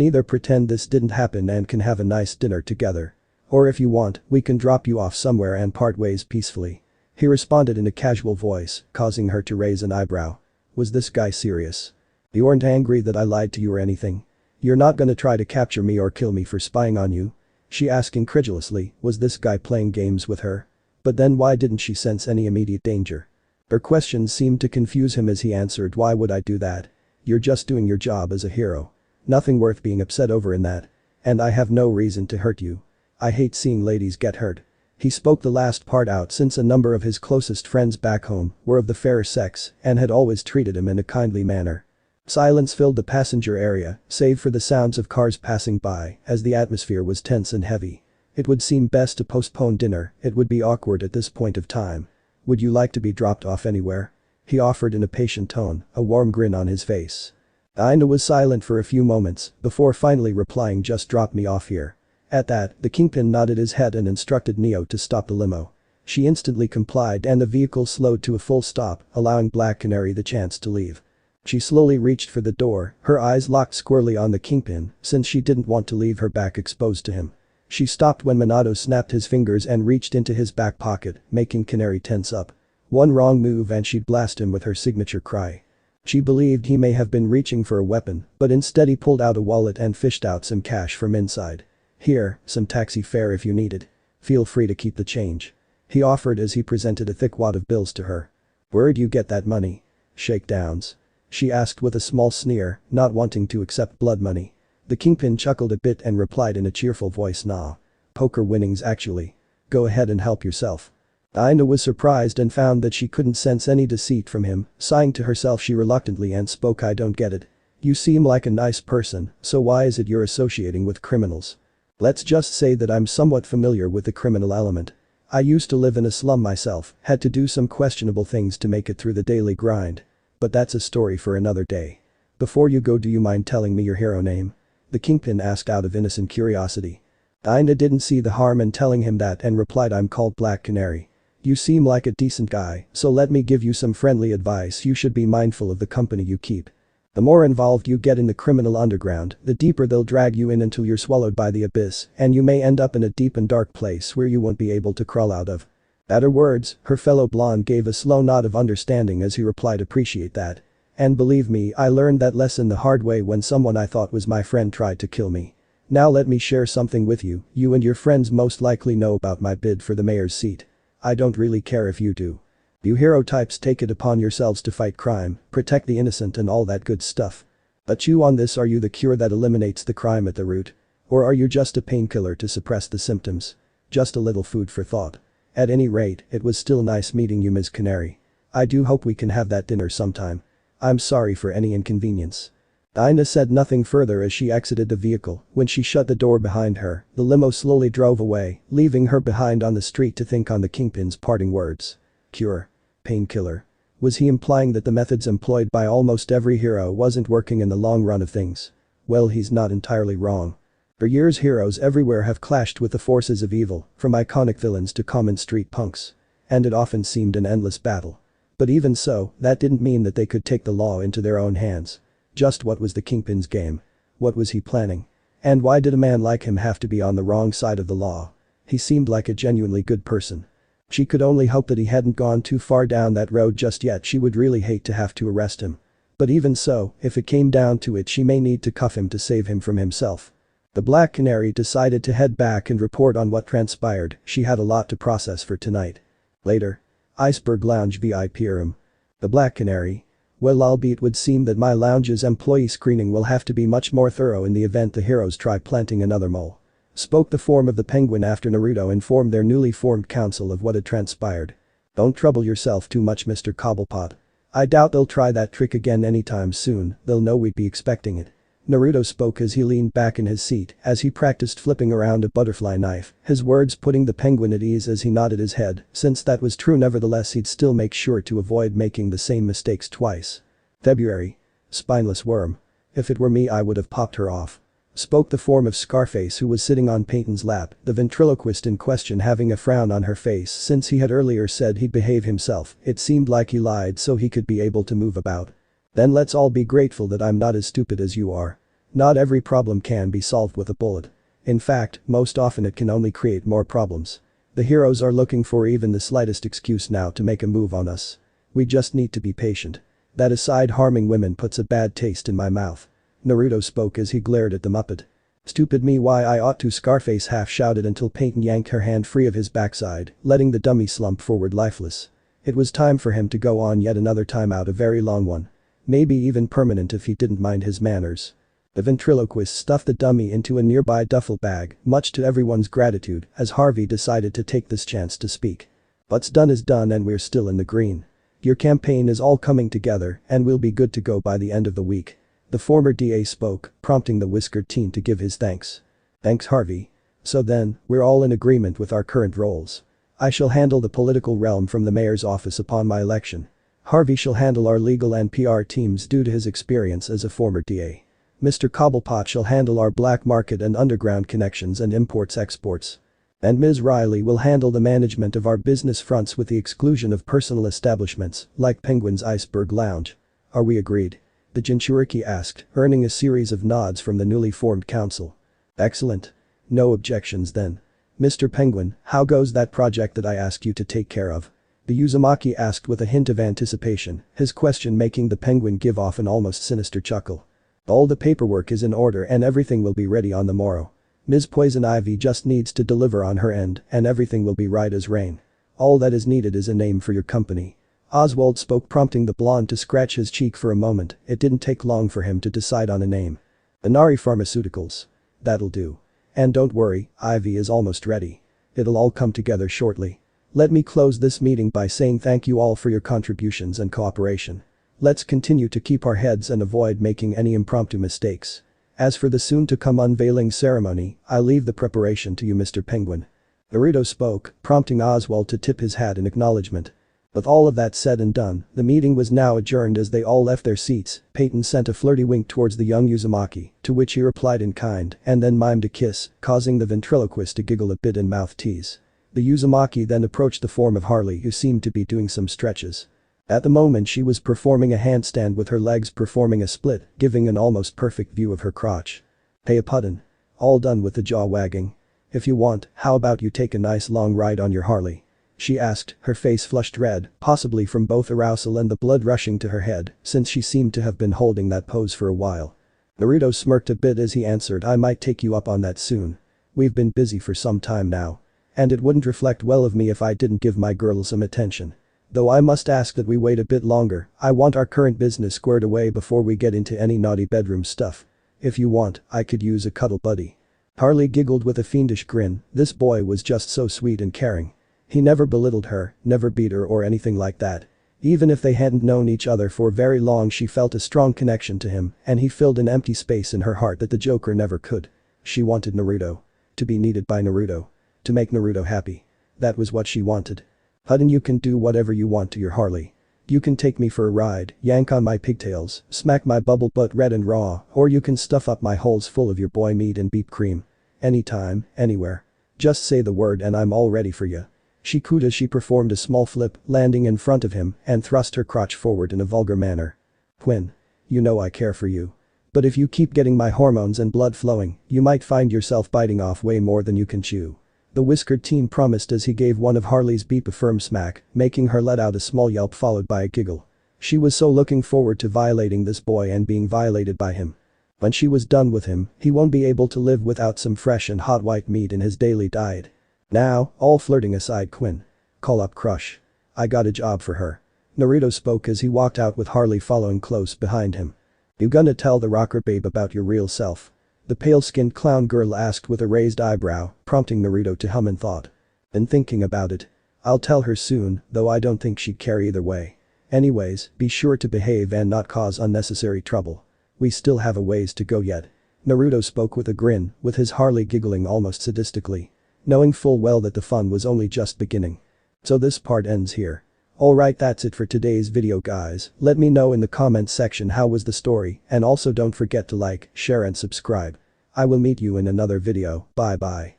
either pretend this didn't happen and can have a nice dinner together. Or if you want, we can drop you off somewhere and part ways peacefully. He responded in a casual voice, causing her to raise an eyebrow. Was this guy serious? You aren't angry that I lied to you or anything? You're not gonna try to capture me or kill me for spying on you? She asked incredulously, was this guy playing games with her? But then why didn't she sense any immediate danger? Her questions seemed to confuse him as he answered, why would I do that? You're just doing your job as a hero. Nothing worth being upset over in that. And I have no reason to hurt you. I hate seeing ladies get hurt. He spoke the last part out since a number of his closest friends back home were of the fairer sex and had always treated him in a kindly manner. Silence filled the passenger area, save for the sounds of cars passing by, as the atmosphere was tense and heavy. It would seem best to postpone dinner, it would be awkward at this point of time. Would you like to be dropped off anywhere? He offered in a patient tone, a warm grin on his face. Indra was silent for a few moments, before finally replying, just drop me off here. At that, the kingpin nodded his head and instructed Neo to stop the limo. She instantly complied and the vehicle slowed to a full stop, allowing Black Canary the chance to leave. She slowly reached for the door, her eyes locked squarely on the kingpin, since she didn't want to leave her back exposed to him. She stopped when Minato snapped his fingers and reached into his back pocket, making Canary tense up. One wrong move and she'd blast him with her signature cry. She believed he may have been reaching for a weapon, but instead he pulled out a wallet and fished out some cash from inside. Here, some taxi fare if you need it. Feel free to keep the change. He offered as he presented a thick wad of bills to her. Where'd you get that money? Shakedowns? She asked with a small sneer, not wanting to accept blood money. The kingpin chuckled a bit and replied in a cheerful voice, nah. Poker winnings actually. Go ahead and help yourself. Indra was surprised and found that she couldn't sense any deceit from him, sighing to herself she reluctantly and spoke, I don't get it. You seem like a nice person, so why is it you're associating with criminals? Let's just say that I'm somewhat familiar with the criminal element. I used to live in a slum myself, had to do some questionable things to make it through the daily grind. But that's a story for another day. Before you go, do you mind telling me your hero name? The kingpin asked out of innocent curiosity. Indra didn't see the harm in telling him that and replied, I'm called Black Canary. You seem like a decent guy, so let me give you some friendly advice. You should be mindful of the company you keep. The more involved you get in the criminal underground, the deeper they'll drag you in until you're swallowed by the abyss and you may end up in a deep and dark place where you won't be able to crawl out of. At her words, her fellow blonde gave a slow nod of understanding as he replied, appreciate that. And believe me, I learned that lesson the hard way when someone I thought was my friend tried to kill me. Now let me share something with you, you and your friends most likely know about my bid for the mayor's seat. I don't really care if you do. You hero types take it upon yourselves to fight crime, protect the innocent and all that good stuff. But you on this, are you the cure that eliminates the crime at the root? Or are you just a painkiller to suppress the symptoms? Just a little food for thought. At any rate, it was still nice meeting you, Ms. Canary. I do hope we can have that dinner sometime. I'm sorry for any inconvenience. Indra said nothing further as she exited the vehicle. When she shut the door behind her, the limo slowly drove away, leaving her behind on the street to think on the kingpin's parting words. Cure. Painkiller. Was he implying that the methods employed by almost every hero wasn't working in the long run of things? Well, he's not entirely wrong. For years heroes everywhere have clashed with the forces of evil, from iconic villains to common street punks. And it often seemed an endless battle. But even so, that didn't mean that they could take the law into their own hands. Just what was the kingpin's game? What was he planning? And why did a man like him have to be on the wrong side of the law? He seemed like a genuinely good person. She could only hope that he hadn't gone too far down that road just yet. She would really hate to have to arrest him. But even so, if it came down to it, she may need to cuff him to save him from himself. The Black Canary decided to head back and report on what transpired. She had a lot to process for tonight. Later. Iceberg Lounge VIP room. The Black Canary. Well, albeit would seem that my lounge's employee screening will have to be much more thorough in the event the heroes try planting another mole. Spoke the form of the penguin after Naruto informed their newly formed council of what had transpired. Don't trouble yourself too much, Mr. Cobblepot. I doubt they'll try that trick again anytime soon, they'll know we'd be expecting it. Naruto spoke as he leaned back in his seat as he practiced flipping around a butterfly knife, his words putting the penguin at ease as he nodded his head. Since that was true, nevertheless he'd still make sure to avoid making the same mistakes twice. February. Spineless worm. If it were me, I would have popped her off. Spoke the form of Scarface, who was sitting on Peyton's lap, the ventriloquist in question having a frown on her face since he had earlier said he'd behave himself. It seemed like he lied so he could be able to move about. Then let's all be grateful that I'm not as stupid as you are. Not every problem can be solved with a bullet. In fact, most often it can only create more problems. The heroes are looking for even the slightest excuse now to make a move on us. We just need to be patient. That aside, harming women puts a bad taste in my mouth. Naruto spoke as he glared at the Muppet. Stupid me, why I ought to, Scarface half shouted until Peyton yanked her hand free of his backside, letting the dummy slump forward lifeless. It was time for him to go on yet another timeout, a very long one. Maybe even permanent if he didn't mind his manners. The ventriloquist stuffed the dummy into a nearby duffel bag, much to everyone's gratitude, as Harvey decided to take this chance to speak. What's done is done and we're still in the green. Your campaign is all coming together and we'll be good to go by the end of the week. The former DA spoke, prompting the whiskered teen to give his thanks. Thanks, Harvey. So then, we're all in agreement with our current roles. I shall handle the political realm from the mayor's office upon my election. Harvey shall handle our legal and PR teams due to his experience as a former DA. Mr. Cobblepot shall handle our black market and underground connections and imports-exports. And Ms. Riley will handle the management of our business fronts with the exclusion of personal establishments, like Penguin's Iceberg Lounge. Are we agreed? The Jinchuriki asked, earning a series of nods from the newly formed council. Excellent. No objections then. Mr. Penguin, how goes that project that I asked you to take care of? The Uzumaki asked with a hint of anticipation, his question making the Penguin give off an almost sinister chuckle. All the paperwork is in order and everything will be ready on the morrow. Ms. Poison Ivy just needs to deliver on her end and everything will be right as rain. All that is needed is a name for your company. Oswald spoke, prompting the blonde to scratch his cheek for a moment. It didn't take long for him to decide on a name. Inari Pharmaceuticals. That'll do. And don't worry, Ivy is almost ready. It'll all come together shortly. Let me close this meeting by saying thank you all for your contributions and cooperation. Let's continue to keep our heads and avoid making any impromptu mistakes. As for the soon-to-come unveiling ceremony, I leave the preparation to you, Mr. Penguin. Naruto spoke, prompting Oswald to tip his hat in acknowledgement. With all of that said and done, the meeting was now adjourned. As they all left their seats, Peyton sent a flirty wink towards the young Uzumaki, to which he replied in kind and then mimed a kiss, causing the ventriloquist to giggle a bit in mouth tease. The Uzumaki then approached the form of Harley, who seemed to be doing some stretches. At the moment she was performing a handstand with her legs performing a split, giving an almost perfect view of her crotch. Hey Puddin'. All done with the jaw wagging? If you want, how about you take a nice long ride on your Harley? She asked, her face flushed red, possibly from both arousal and the blood rushing to her head, since she seemed to have been holding that pose for a while. Naruto smirked a bit as he answered, I might take you up on that soon. We've been busy for some time now. And it wouldn't reflect well of me if I didn't give my girl some attention. Though I must ask that we wait a bit longer, I want our current business squared away before we get into any naughty bedroom stuff. If you want, I could use a cuddle buddy. Harley giggled with a fiendish grin, this boy was just so sweet and caring. He never belittled her, never beat her or anything like that. Even if they hadn't known each other for very long, she felt a strong connection to him and he filled an empty space in her heart that the Joker never could. She wanted Naruto. To be needed by Naruto. To make Naruto happy. That was what she wanted. Puddin', you can do whatever you want to your Harley. You can take me for a ride, yank on my pigtails, smack my bubble butt red and raw, or you can stuff up my holes full of your boy meat and beef cream. Anytime, anywhere. Just say the word and I'm all ready for you. She cooed as she performed a small flip, landing in front of him and thrust her crotch forward in a vulgar manner. Quinn. You know I care for you. But if you keep getting my hormones and blood flowing, you might find yourself biting off way more than you can chew. The whiskered teen promised as he gave one of Harley's beep a firm smack, making her let out a small yelp followed by a giggle. She was so looking forward to violating this boy and being violated by him. When she was done with him, he won't be able to live without some fresh and hot white meat in his daily diet. Now, all flirting aside, Quinn. Call up Crush. I got a job for her. Naruto spoke as he walked out with Harley following close behind him. You gonna tell the rocker babe about your real self? The pale-skinned clown girl asked with a raised eyebrow, prompting Naruto to hum in thought. Been thinking about it. I'll tell her soon, though I don't think she'd care either way. Anyways, be sure to behave and not cause unnecessary trouble. We still have a ways to go yet. Naruto spoke with a grin, with his Harley giggling almost sadistically. Knowing full well that the fun was only just beginning. So this part ends here. Alright, that's it for today's video guys. Let me know in the comments section how was the story and also don't forget to like, share and subscribe. I will meet you in another video, bye bye.